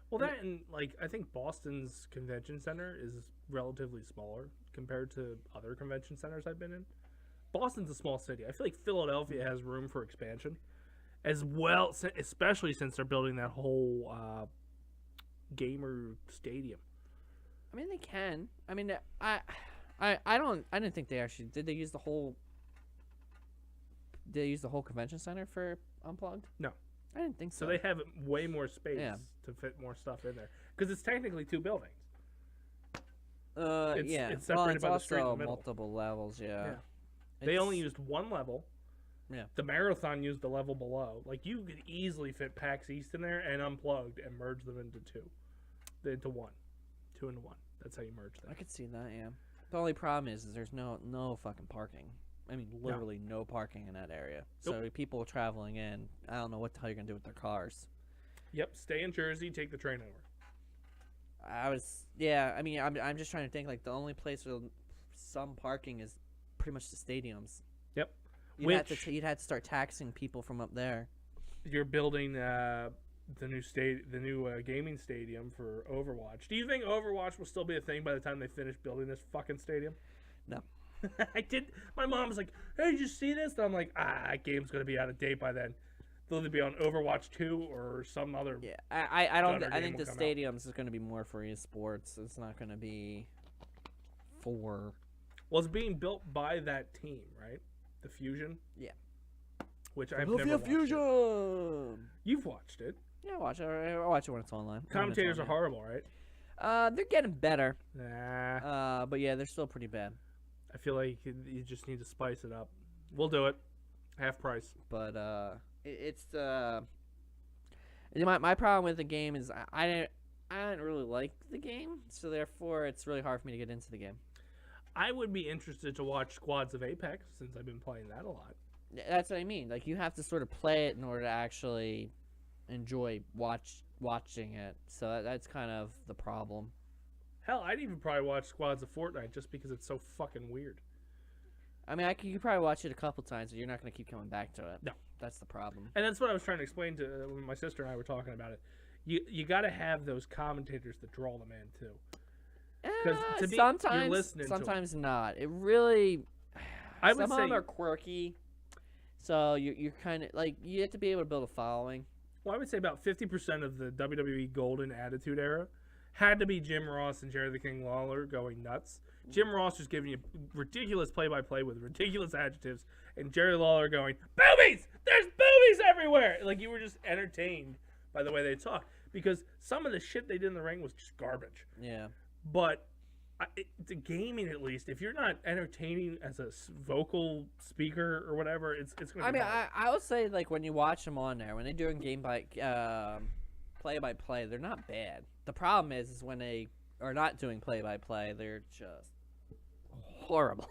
Well, that and, like, I think Boston's convention center is relatively smaller compared to other convention centers I've been in. Boston's a small city. I feel like Philadelphia has room for expansion as well, especially since they're building that whole gamer stadium. I mean, they can. I mean, I didn't think they actually did. They use the whole. Did they use the whole convention center for Unplugged? No, I didn't think so. So they have way more space to fit more stuff in there because it's technically 2 buildings. Yeah. It's separated by the street in the also middle. multiple levels. Yeah. They only used one level. Yeah. The Marathon used the level below. Like, you could easily fit PAX East in there and Unplugged and merge them into 2 into 1, 2 into 1. That's how you merge them. I could see that. Yeah. The only problem is there's no fucking parking. I mean, literally no parking in that area. Nope. So people traveling in, I don't know what the hell you're gonna do with their cars. Yep. Stay in Jersey. Take the train over. I mean, I'm just trying to think. Like, the only place with some parking is pretty much the stadiums. Yep. You'd have to start taxing people from up there. You're building the new gaming stadium for Overwatch. Do you think Overwatch will still be a thing by the time they finish building this fucking stadium? No. I did. My mom was like, "Hey, did you see this?" And I'm like, that game's gonna be out of date by then. They'll either be on Overwatch 2 or some other. Yeah, I don't. I think the come out. stadiums is going to be more for esports. It's not going to be for. Well, it's being built by that team, right? The Fusion. Yeah. Which I've never watched. Fusion. It. You've watched it. Yeah, I watch it when it's online. Commentators are horrible, right? They're getting better. Nah. But yeah, they're still pretty bad. I feel like you just need to spice it up. We'll do it. Half price. But it's my problem with the game is I didn't really like the game, so therefore it's really hard for me to get into the game. I would be interested to watch Squads of Apex since I've been playing that a lot. That's what I mean. Like, you have to sort of play it in order to actually enjoy watching it. So that's kind of the problem. Hell, I'd even probably watch Squads of Fortnite just because it's so fucking weird. I mean, you could probably watch it a couple times, but you're not going to keep coming back to it. No. That's the problem. And that's what I was trying to explain to when my sister and I were talking about it. You got to have those commentators that draw them in, too. Because sometimes not. It really... Some of them are quirky, so you're kind of... Like, you have to be able to build a following. Well, I would say about 50% of the WWE Golden Attitude Era had to be Jim Ross and Jerry the King Lawler going nuts. Jim Ross was giving you ridiculous play-by-play with ridiculous adjectives, and Jerry Lawler going, "Boobies! There's boobies everywhere!" Like, you were just entertained by the way they talk, because some of the shit they did in the ring was just garbage. Yeah. But the gaming, at least, if you're not entertaining as a vocal speaker or whatever, it's going to be I mean, bad. I would say, like, when you watch them on there, when they're doing play-by-play, they're not bad. The problem is when they are not doing play-by-play, they're just horrible.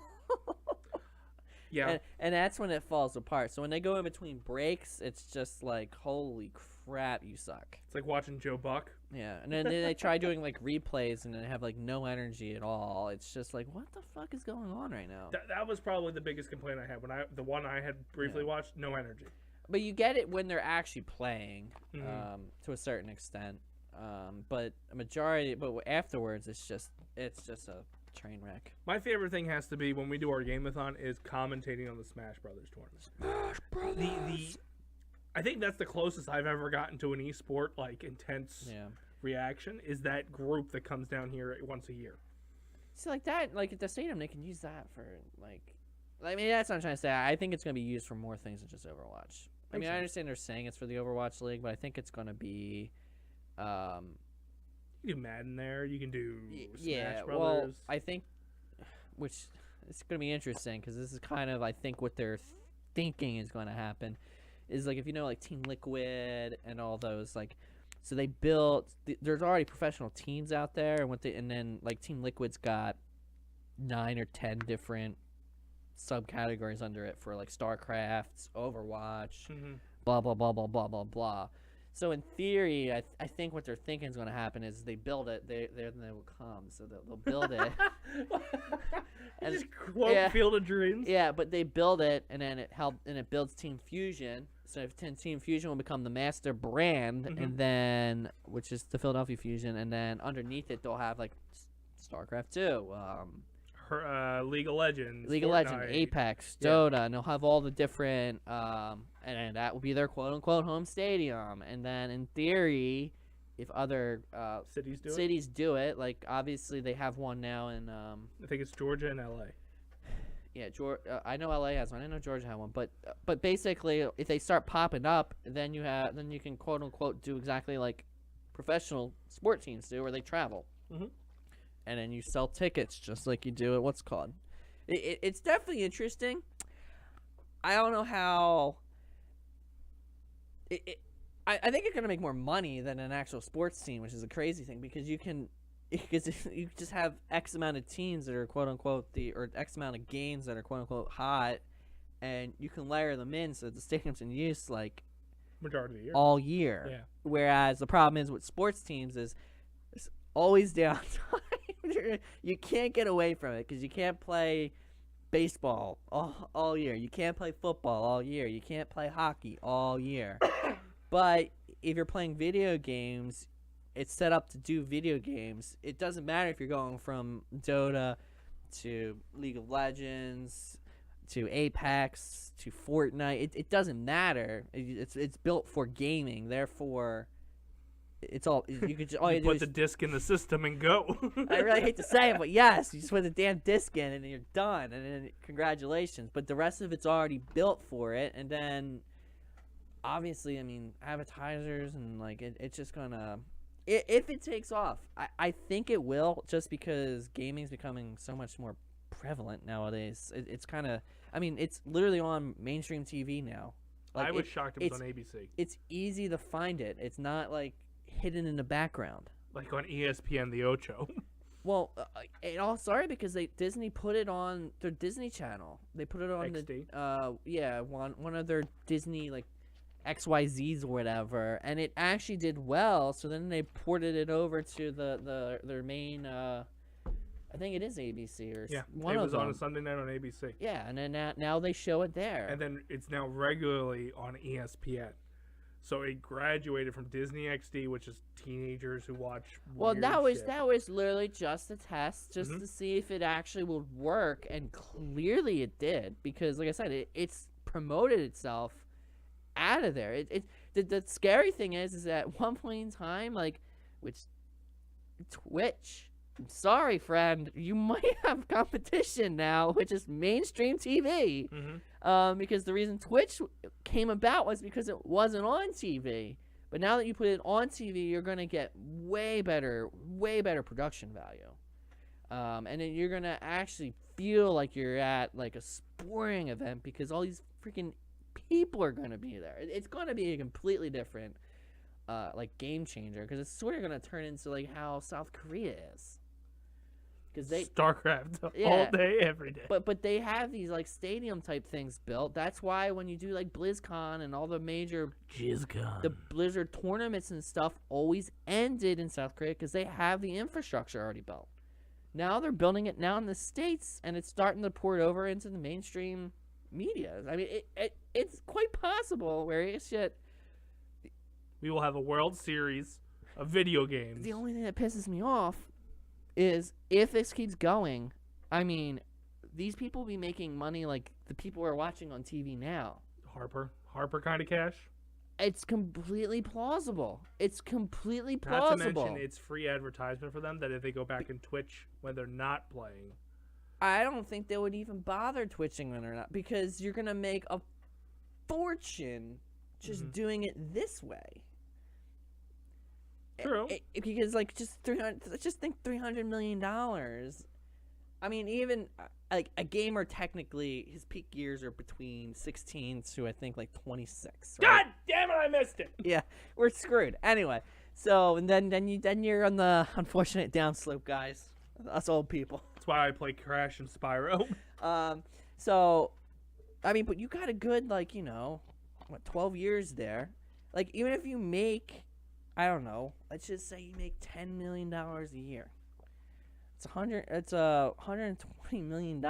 Yeah. And that's when it falls apart. So when they go in between breaks, it's just like, holy crap, you suck. It's like watching Joe Buck. Yeah, and then they try doing, like, replays, and they have, like, no energy at all. It's just like, what the fuck is going on right now? That was probably the biggest complaint I had. The one I had briefly watched, no energy. But you get it when they're actually playing, to a certain extent. But afterwards, it's just a train wreck. My favorite thing has to be when we do our game-a-thon is commentating on the Smash Brothers tournament. Smash Brothers. I think that's the closest I've ever gotten to an esport, like, intense reaction, is that group that comes down here once a year. So, like that, like at the stadium, they can use that for, like I mean, that's what I'm trying to say. I think it's going to be used for more things than just Overwatch. I mean, sense. I understand they're saying it's for the Overwatch League, but I think it's going to be. You can do Madden there. You can do Yeah, Smash well, Brothers. I think, which it's going to be interesting because this is kind of, I think, what they're thinking is going to happen is like if you know like Team Liquid and all those like, so they built. There's already professional teams out there, and then like Team Liquid's got 9 or 10 different subcategories under it for like StarCraft, Overwatch, blah blah blah blah blah blah blah. So in theory, I think what they're thinking is going to happen is they build it, they will come. So they'll build it. And just quote Field of Dreams. Yeah, but they build it, and then it builds Team Fusion. So if Team Fusion will become the master brand, and then which is the Philadelphia Fusion, and then underneath it they'll have like StarCraft 2, League of Legends, League of Legends, Apex, Dota, and they'll have all the different, and that will be their quote-unquote home stadium. And then, in theory, if other cities do it, like, obviously they have one now in... I think it's Georgia and L.A. Yeah, I know L.A. has one. I know Georgia had one. But basically, if they start popping up, then you can quote-unquote do exactly like professional sport teams do, where they travel. And then you sell tickets just like you do at what's called. It's definitely interesting. I don't know how. I think you're gonna make more money than an actual sports team, which is a crazy thing because you just have X amount of teams that are quote unquote or X amount of games that are quote unquote hot, and you can layer them in so that the stadium's in use like majority of the year, all year. Yeah. Whereas the problem is with sports teams is it's always downtime. You can't get away from it because you can't play baseball all year. You can't play football all year. You can't play hockey all year. But if you're playing video games, it's set up to do video games. It doesn't matter if you're going from Dota to League of Legends to Apex to Fortnite. It doesn't matter. It's built for gaming. Therefore, it's all you could. All you do put is the disc in the system and go. I really hate to say it, but yes, you just put the damn disc in and you're done, and then congratulations. But the rest of it's already built for it, and then obviously, I mean, advertisers and like it's just gonna. If it takes off, I think it will, just because gaming's becoming so much more prevalent nowadays. It's kind of, I mean, it's literally on mainstream TV now. Like, I was shocked it was on ABC. It's easy to find it. It's not like hidden in the background. Like on ESPN, the Ocho. Well, sorry, because Disney put it on their Disney Channel. They put it on XD? one of their Disney like XYZs or whatever, and it actually did well. So then they ported it over to their main. I think it is ABC or one of them. It was on a Sunday night on ABC. Yeah, and then now they show it there. And then it's now regularly on ESPN. So it graduated from Disney XD, which is teenagers who watch. Well, weird that shit. was literally just a test, just to see if it actually would work, and clearly it did, because like I said, it's promoted itself out of there. The scary thing is that at one point in time, like, which Twitch. I'm sorry, friend. You might have competition now, which is mainstream TV. Because the reason Twitch came about was because it wasn't on TV. But now that you put it on TV, you're going to get way better production value. And then you're going to actually feel like you're at like a sporting event because all these freaking people are going to be there. It's going to be a completely different like game changer, because it's sort of going to turn into like how South Korea is. Because StarCraft all day, every day. But they have these like stadium type things built. That's why when you do like BlizzCon and all the major the Blizzard tournaments and stuff always ended in South Korea, because they have the infrastructure already built. Now they're building it now in the States, and it's starting to port over into the mainstream media. I mean, it's quite possible where it's shit. We will have a World Series of video games. The only thing that pisses me off is if this keeps going, I mean, these people will be making money like the people are watching on TV now. Harper kind of cash. It's completely plausible. Not to mention, it's free advertisement for them, that if they go back in Twitch when they're not playing. I don't think they would even bother twitching it or not, because you're gonna make a fortune just doing it this way. True. Because like just think $300 million. I mean, even like a gamer, technically his peak years are between 16 to I think like 26. Right? God damn it! I missed it. Yeah, we're screwed. Anyway, so and then you're on the unfortunate downslope, guys. Us old people. That's why I play Crash and Spyro. So, I mean, but you got a good, like, 12 years there. Like, even if you make, I don't know, let's just say you make $10 million a year. It's $120 million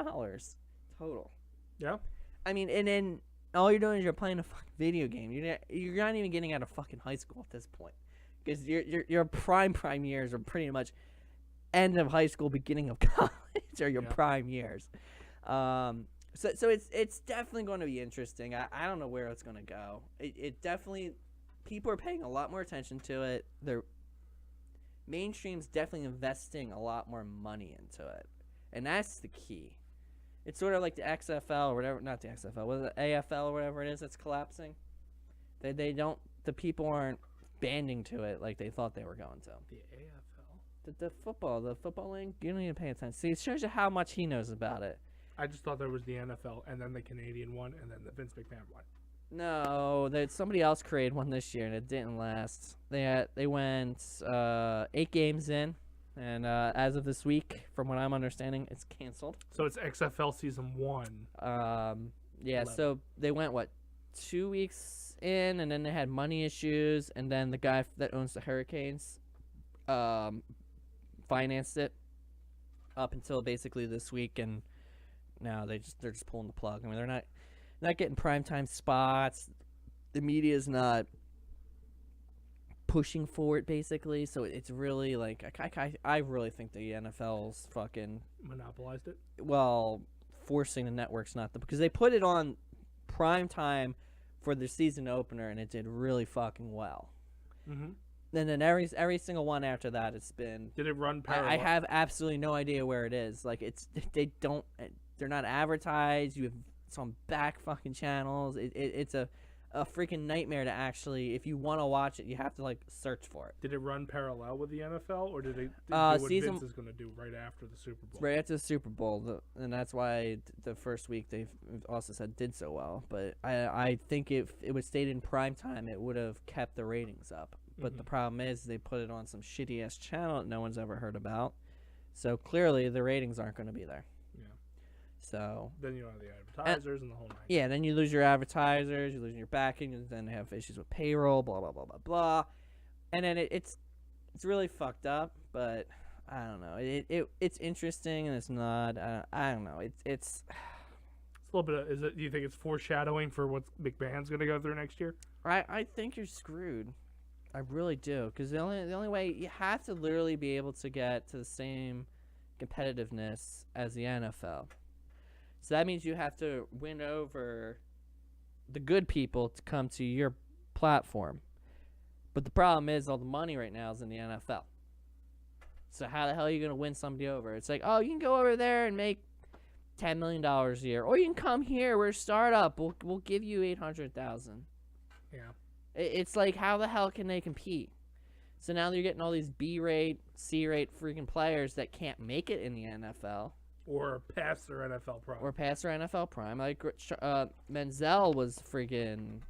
total. Yeah. I mean, and then all you're doing is you're playing a fucking video game. You're not even getting out of fucking high school at this point, because your prime years are pretty much end of high school, beginning of college, or your prime years. So it's definitely going to be interesting. I don't know where it's going to go. It definitely, people are paying a lot more attention to it. They're mainstream's definitely investing a lot more money into it, and that's the key. It's sort of like the XFL or whatever, not the XFL, was it AFL or whatever it is that's collapsing. The people aren't banding to it like they thought they were going to. The AFL. The football league. You don't need to pay attention. See, it shows you how much he knows about it. I just thought there was the NFL and then the Canadian one and then the Vince McMahon one. No, somebody else created one this year and it didn't last. They went 8 games in, and as of this week, from what I'm understanding, it's canceled. So it's XFL season 1. Yeah. 11. So they went 2 weeks in, and then they had money issues, and then the guy that owns the Hurricanes financed it up until basically this week, and now they're just pulling the plug. I mean, they're not getting primetime spots. The media's not pushing for it, basically. So it's really like I really think the NFL's fucking monopolized it. Well, forcing the networks not to, because they put it on primetime for their season opener, and it did really fucking well. Mm-hmm. And then every single one after that, it's been. Did it run parallel? I have absolutely no idea where it is. Like they're not advertised. It's on back fucking channels. It's a freaking nightmare to actually, if you want to watch it, you have to search for it. Did it run parallel with the NFL, or did they do what Vince is going to do right after the Super Bowl? Right after the Super Bowl, and that's why the first week they've also said did so well. But I think if it was stayed in prime time, it would have kept the ratings up. But the problem is they put it on some shitty ass channel that no one's ever heard about. So clearly the ratings aren't going to be there. Yeah. So then you don't have the advertisers and the whole night. Yeah, then you lose your advertisers, you lose your backing, and then they have issues with payroll, blah blah blah blah blah. And then it's really fucked up. But I don't know. It's interesting and it's not. I don't know. It's a little bit of, is it? Do you think it's foreshadowing for what McMahon's going to go through next year? I think you're screwed. I really do, because the only way, you have to literally be able to get to the same competitiveness as the NFL. So that means you have to win over the good people to come to your platform. But the problem is all the money right now is in the NFL. So how the hell are you going to win somebody over? It's like, oh, you can go over there and make $10 million a year, or you can come here. We're a startup. We'll give you $800,000. Yeah. It's like, how the hell can they compete? So now they're getting all these B-rate, C-rate freaking players that can't make it in the NFL. Or past their NFL prime. Like Menzel was freaking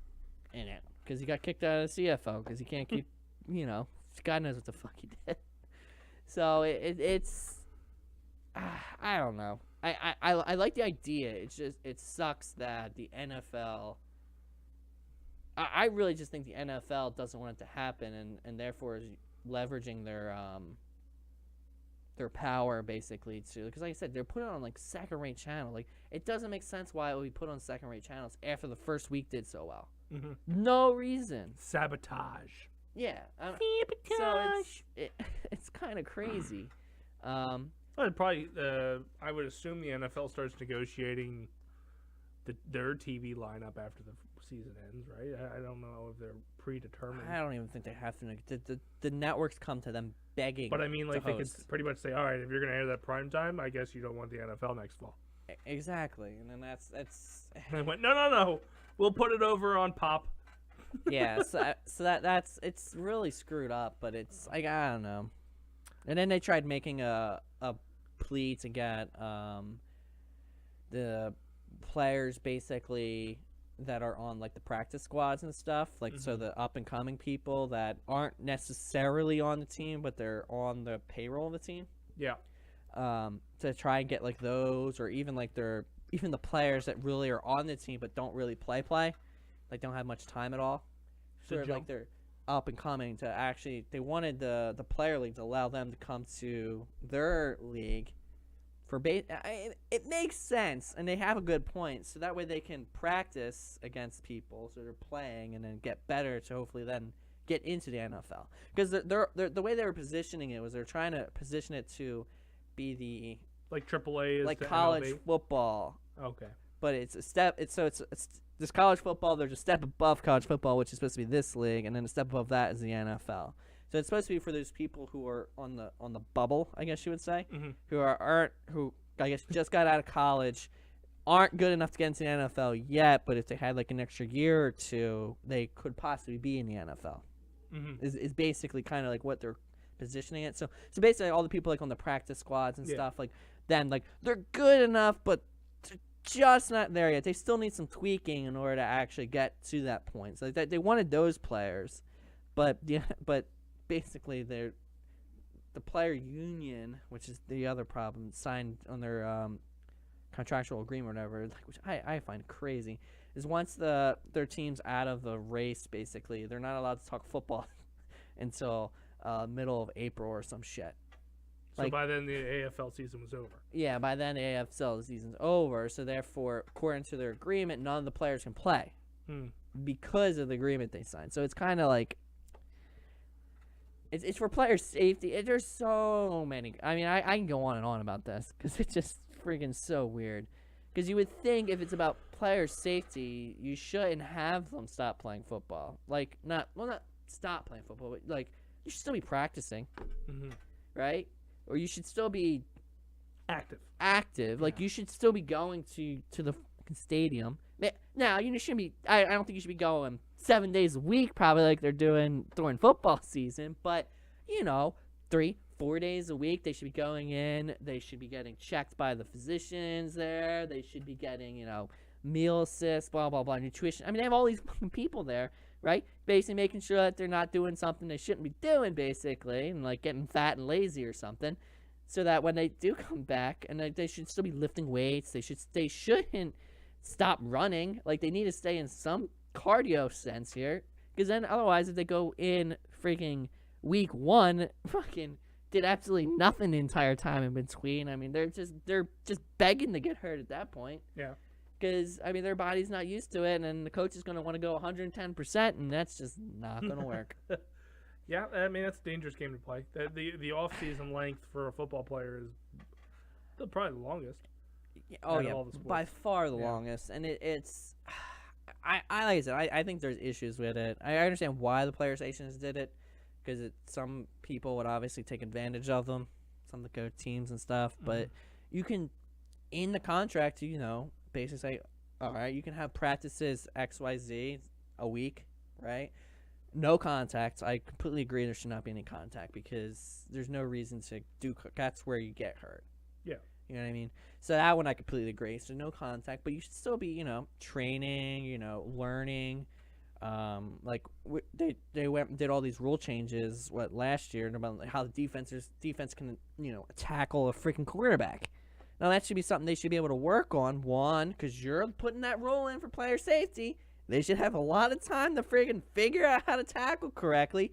in it because he got kicked out of the CFL because he can't keep, God knows what the fuck he did. So it's, I don't know. I like the idea. It's just, it sucks that the NFL... I really just think the NFL doesn't want it to happen, and therefore is leveraging their power basically to, because like I said, they're putting it on second-rate channel. It doesn't make sense why it would be put on second-rate channels after the first week did so well. Mm-hmm. No reason. Sabotage. Yeah. Sabotage. So it's kind of crazy. I'd probably I would assume the NFL starts negotiating their TV lineup after the season ends, right? I don't know if they're predetermined. I don't even think they have to. The networks come to them begging. But I mean, like, to they could host. pretty much say, all right, if you're going to air that prime time, I guess you don't want the NFL next fall. Exactly, and then that's And they went, no, we'll put it over on Pop. yeah. So that's it's really screwed up, but it's like I don't know. And then they tried making a plea to get the players basically that are on like the practice squads and stuff, like so the up and coming people that aren't necessarily on the team but they're on the payroll of the team. Yeah. To try and get like those, or even like even the players that really are on the team but don't really play, like don't have much time at all. Sort of like they're up and coming to actually. They wanted the player league to allow them to come to their league. It makes sense, and they have a good point. So that way they can practice against people, so they're playing, and then get better to hopefully then get into the NFL. Because the way they were positioning it was they're trying to position it to be the like AAA is like the college MLB? football. Okay. But it's a step. It's this college football. There's a step above college football, which is supposed to be this league, and then a step above that is the NFL. So it's supposed to be for those people who are on the bubble, I guess you would say, who I guess just got out of college, aren't good enough to get into the NFL yet. But if they had like an extra year or two, they could possibly be in the NFL. Is basically kind of like what they're positioning it. So basically all the people like on the practice squads and stuff like them, like they're good enough, but they're just not there yet. They still need some tweaking in order to actually get to that point. So they wanted those players, but basically the player union, which is the other problem, signed on their contractual agreement or whatever, like, which I find crazy, is once their team's out of the race, basically they're not allowed to talk football until middle of April or some shit. So by then the AFL season was over. Yeah, by then the AFL season's over, so therefore, according to their agreement, none of the players can play because of the agreement they signed. So it's kind of like it's for player safety. There's so many. I mean, I can go on and on about this because it's just freaking so weird. Because you would think if it's about player safety, you shouldn't have them stop playing football. Like, not stop playing football, but like you should still be practicing, right? Or you should still be active. Like you should still be going to the fucking stadium. Now you shouldn't be. I don't think you should be going 7 days a week, probably like they're doing during football season. But 3-4 days a week, they should be going in. They should be getting checked by the physicians there. They should be getting meal assists, blah blah blah, nutrition. I mean, they have all these fucking people there, right? Basically making sure that they're not doing something they shouldn't be doing, basically, and like getting fat and lazy or something, so that when they do come back, and they should still be lifting weights. They shouldn't stop running. Like they need to stay in some cardio sense here, because then otherwise, if they go in freaking week 1, fucking did absolutely nothing the entire time in between. I mean, they're just begging to get hurt at that point. Yeah. Because, I mean, their body's not used to it, and then the coach is going to want to go 110%, and that's just not going to work. Yeah, I mean, that's a dangerous game to play. The off-season length for a football player is probably the longest. Oh, yeah, by far the longest. And it's like I said, I think there's issues with it. I understand why the player stations did it, because some people would obviously take advantage of them, some of the good teams and stuff, but you can, in the contract, basically say, all right, you can have practices XYZ a week, right? No contact. I completely agree there should not be any contact because there's no reason to do. That's where you get hurt. Yeah. You know what I mean? So that one I completely agree. So no contact, but you should still be, training, learning. They went and did all these rule changes last year about how the defense can tackle a freaking quarterback. Now, that should be something they should be able to work on. One, because you're putting that rule in for player safety. They should have a lot of time to friggin' figure out how to tackle correctly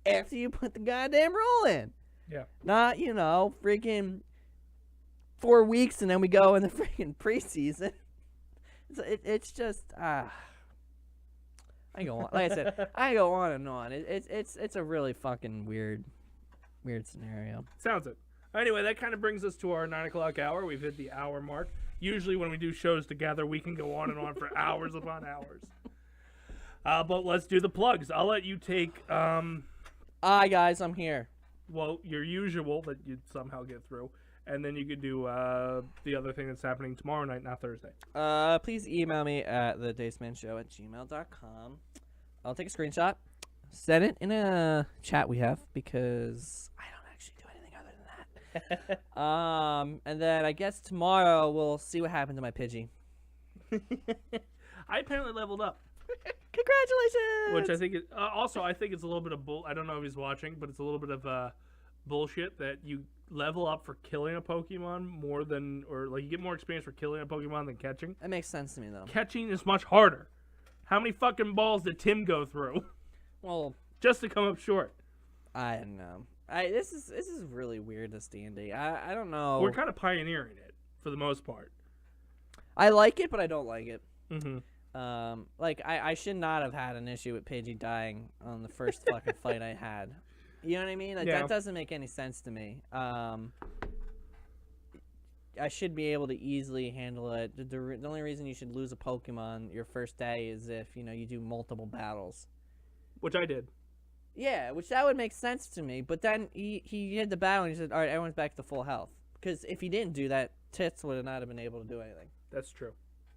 after you put the goddamn rule in. Yeah. Not, friggin' 4 weeks and then we go in the friggin' preseason. It's just, I go on. Like I said, I go on and on. It's a really fucking weird scenario. Sounds it. Anyway, that kind of brings us to our 9 o'clock hour. We've hit the hour mark. Usually when we do shows together, we can go on and on for hours upon hours. But let's do the plugs. I'll let you take, Hi, guys, I'm here. well, your usual that you'd somehow get through. And then you could do the other thing that's happening tomorrow night, not Thursday. Please email me at thedacemanshow@gmail.com. I'll take a screenshot, send it in a chat we have, because I don't actually do anything other than that. And then I guess tomorrow we'll see what happened to my Pidgey. I apparently leveled up. Congratulations! Which I think is, also, I think it's a little bit of I don't know if he's watching, but it's a little bit of bullshit that you level up for killing a Pokemon more than, or like you get more experience for killing a Pokemon than catching. That makes sense to me, though. Catching is much harder. How many fucking balls did Tim go through Well, just to come up short? I don't know. This is really weird, this D&D. I don't know. We're kind of pioneering it for the most part. I like it, but I don't like it. Mm-hmm. Like, I should not have had an issue with Pidgey dying on the first fucking fight I had. You know what I mean? Like, Yeah. that doesn't make any sense to me. I should be able to easily handle it. The only reason you should lose a Pokemon your first day is if, you do multiple battles. Which I did. Yeah, which that would make sense to me. But then he had the battle and he said, all right, everyone's back to full health. Because if he didn't do that, Tits would not have been able to do anything. That's true.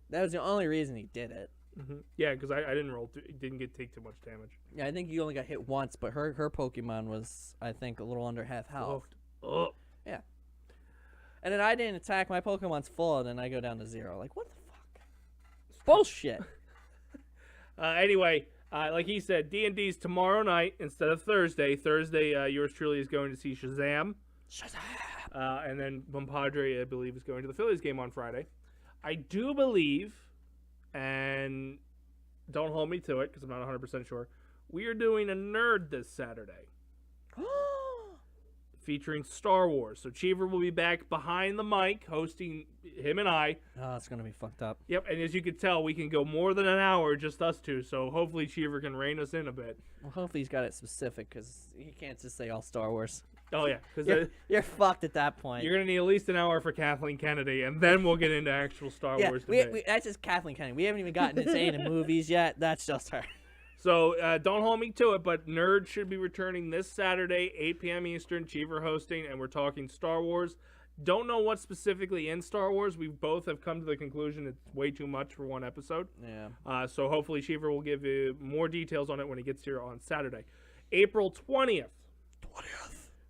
That was the only reason he did it. Mm-hmm. Yeah, because I didn't didn't take too much damage. Yeah, I think you only got hit once, but her Pokemon was, I think, a little under half health. Oh. Yeah. And then I didn't attack, my Pokemon's full, and then I go down to 0. Like, what the fuck? Bullshit. Anyway, like he said, D&D's tomorrow night instead of Thursday. Thursday, yours truly is going to see Shazam. And then Bompadre, I believe, is going to the Phillies game on Friday. I do believe, and don't hold me to it because I'm not 100% sure, we are doing a nerd this Saturday featuring Star Wars. So Cheever will be back behind the mic hosting him and I. Oh, it's going to be fucked up. Yep, and as you can tell, we can go more than an hour, just us two, so hopefully Cheever can rein us in a bit. Well, hopefully he's got it specific, because he can't just say all Star Wars. Oh, yeah, because You're fucked at that point. you're going to need at least an hour for Kathleen Kennedy, and then we'll get into actual Star Wars debate. That's just Kathleen Kennedy. We haven't even gotten to any of the movies yet. That's just her. So don't hold me to it, but Nerd should be returning this Saturday, 8 p.m. Eastern, Cheever hosting, and we're talking Star Wars. Don't know what's specifically in Star Wars. We both have come to the conclusion it's way too much for one episode. Yeah. So hopefully Cheever will give you more details on it when he gets here on Saturday. April 20th.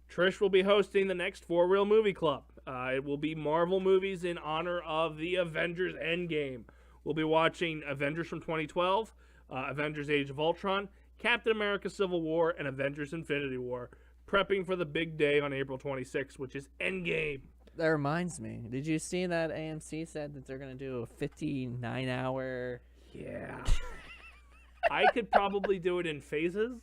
Trish will be hosting the next For Real Movie Club. It will be Marvel movies in honor of the Avengers Endgame. We'll be watching Avengers from 2012, Avengers Age of Ultron, Captain America Civil War, and Avengers Infinity War, prepping for the big day on April 26th, which is Endgame. That reminds me. Did you see that AMC said that they're going to do a 59-hour... Yeah. I could probably do it in phases,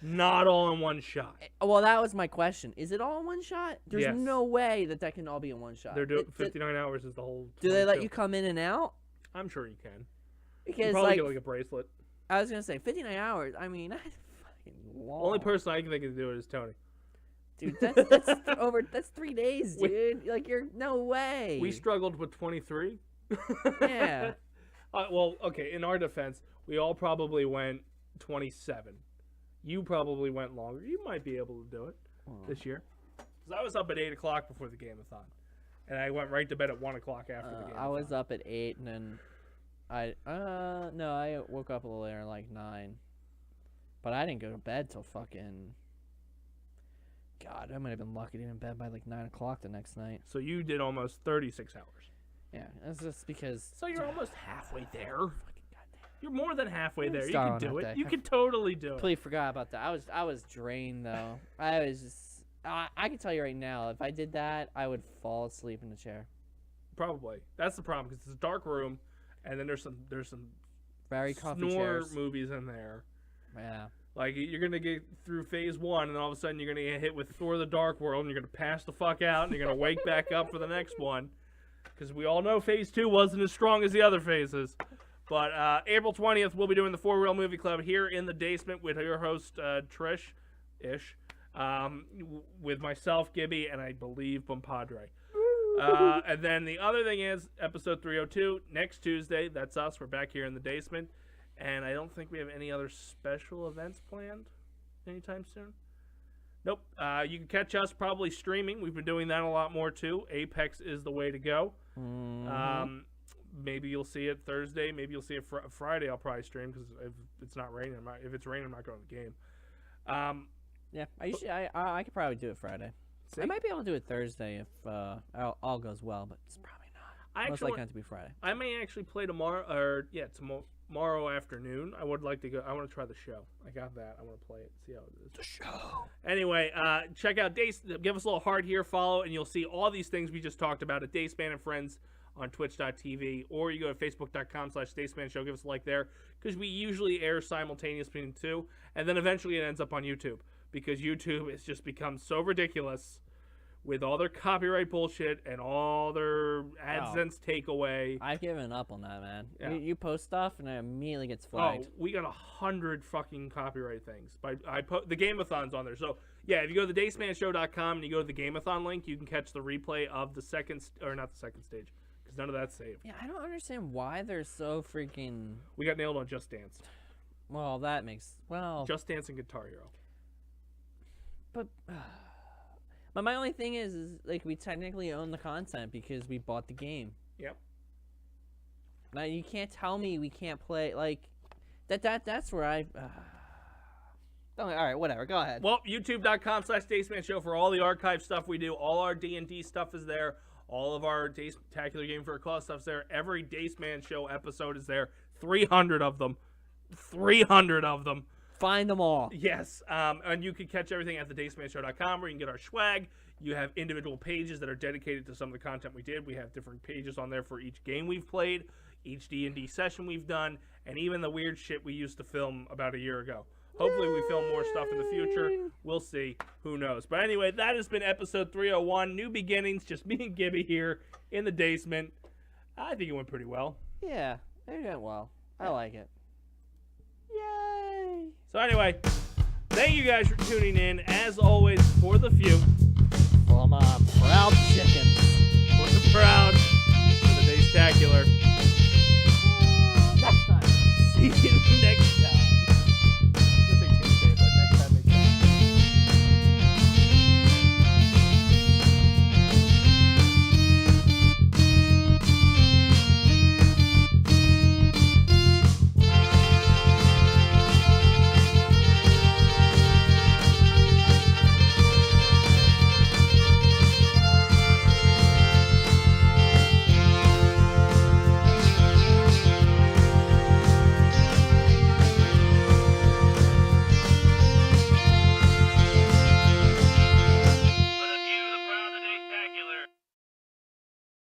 not all in one shot. Well, that was my question. Is it all in one shot? There's Yes. no way that can all be in one shot. They're doing 59 hours is the whole. Do they let 22. you come in and out? I'm sure you can. You Because probably get like a bracelet. I was gonna say 59 hours. I mean, that's fucking long. Only person I can think of to do it is Tony. Dude, that's 3 days, dude. Like, you're no way. We struggled with 23. Yeah. Well, okay. In our defense, we all probably went 27. You probably went longer. You might be able to do it this year. Because I was up at 8 o'clock before the game-a-thon. And I went right to bed at 1 o'clock after the game. I was up at 8, and then I woke up a little later, like 9. But I didn't go to bed till fucking... God, I might have been lucky to be in bed by like 9 o'clock the next night. So you did almost 36 hours. Yeah, that's just because... So you're almost halfway there. Fucking goddamn. You're more than halfway there. You Star can on do that it. day. You can totally do it. Completely forgot about that. I was drained though. I was just. I can tell you right now, if I did that, I would fall asleep in the chair. Probably. That's the problem because it's a dark room, and then there's some Very comfy snore chairs. movies in there. Yeah. Like you're gonna get through phase 1, and then all of a sudden you're gonna get hit with Thor: The Dark World, and you're gonna pass the fuck out, and you're gonna wake back up for the next one. Because we all know phase 2 wasn't as strong as the other phases. But April 20th, we'll be doing the For Real Movie Club here in the basement with your host, Trish-ish, with myself, Gibby, and I believe Bompadre. And then the other thing is, episode 302, next Tuesday, that's us. We're back here in the basement. And I don't think we have any other special events planned anytime soon. Nope. You can catch us probably streaming. We've been doing that a lot more too. Apex is the way to go. Maybe you'll see it Thursday. Maybe you'll see it Friday. I'll probably stream because if it's not raining, if it's raining, I'm not going to the game. Yeah, I could probably do it Friday. See? I might be able to do it Thursday if all goes well, but it's probably not. Most likely not to be Friday. I may actually play tomorrow, tomorrow afternoon. I would like to go. I want to try the show. I got that. I want to play it, see how it is. The show. Anyway, check out Dace. Give us a little heart here, follow, and you'll see all these things we just talked about at Dace Man and Friends on twitch.tv, or you go to facebook.com/Dace Man Show. Give us a like there, because we usually air simultaneously between the two, and then eventually it ends up on YouTube, because YouTube has just become so ridiculous with all their copyright bullshit and all their AdSense takeaway. I've given up on that, man. Yeah. You post stuff and it immediately gets flagged. Oh, we got 100 fucking copyright things. The Gameathon's on there. So, yeah, if you go to the DaceManShow.com and you go to the Gameathon link, you can catch the replay of the not the second stage, because none of that's saved. Yeah, I don't understand why they're so freaking... We got nailed on Just Dance. Well, that makes... Well... Just Dance and Guitar Hero. But my only thing is like, we technically own the content because we bought the game. Yep. Now you can't tell me we can't play, like, that's where I all right, whatever, go ahead. Well, youtube.com/Dace Man Show for all the archive stuff we do. All our D&D stuff is there. All of our Dace-tacular Game for a Cause stuff's there. Every Dace Man Show episode is there. 300 of them. 300 of them. Find them all. Yes, and you can catch everything at thedacemanshow.com, where you can get our swag. You have individual pages that are dedicated to some of the content we did. We have different pages on there for each game we've played, each D&D session we've done, and even the weird shit we used to film about a year ago. Hopefully we film more stuff in the future. We'll see. Who knows? But anyway, that has been episode 301. New beginnings. Just me and Gibby here in the basement. I think it went pretty well. Yeah, it went well. I like it. Yay! So anyway, thank you guys for tuning in. As always, for the few. For my proud chickens. For the proud. For the Dace-tacular.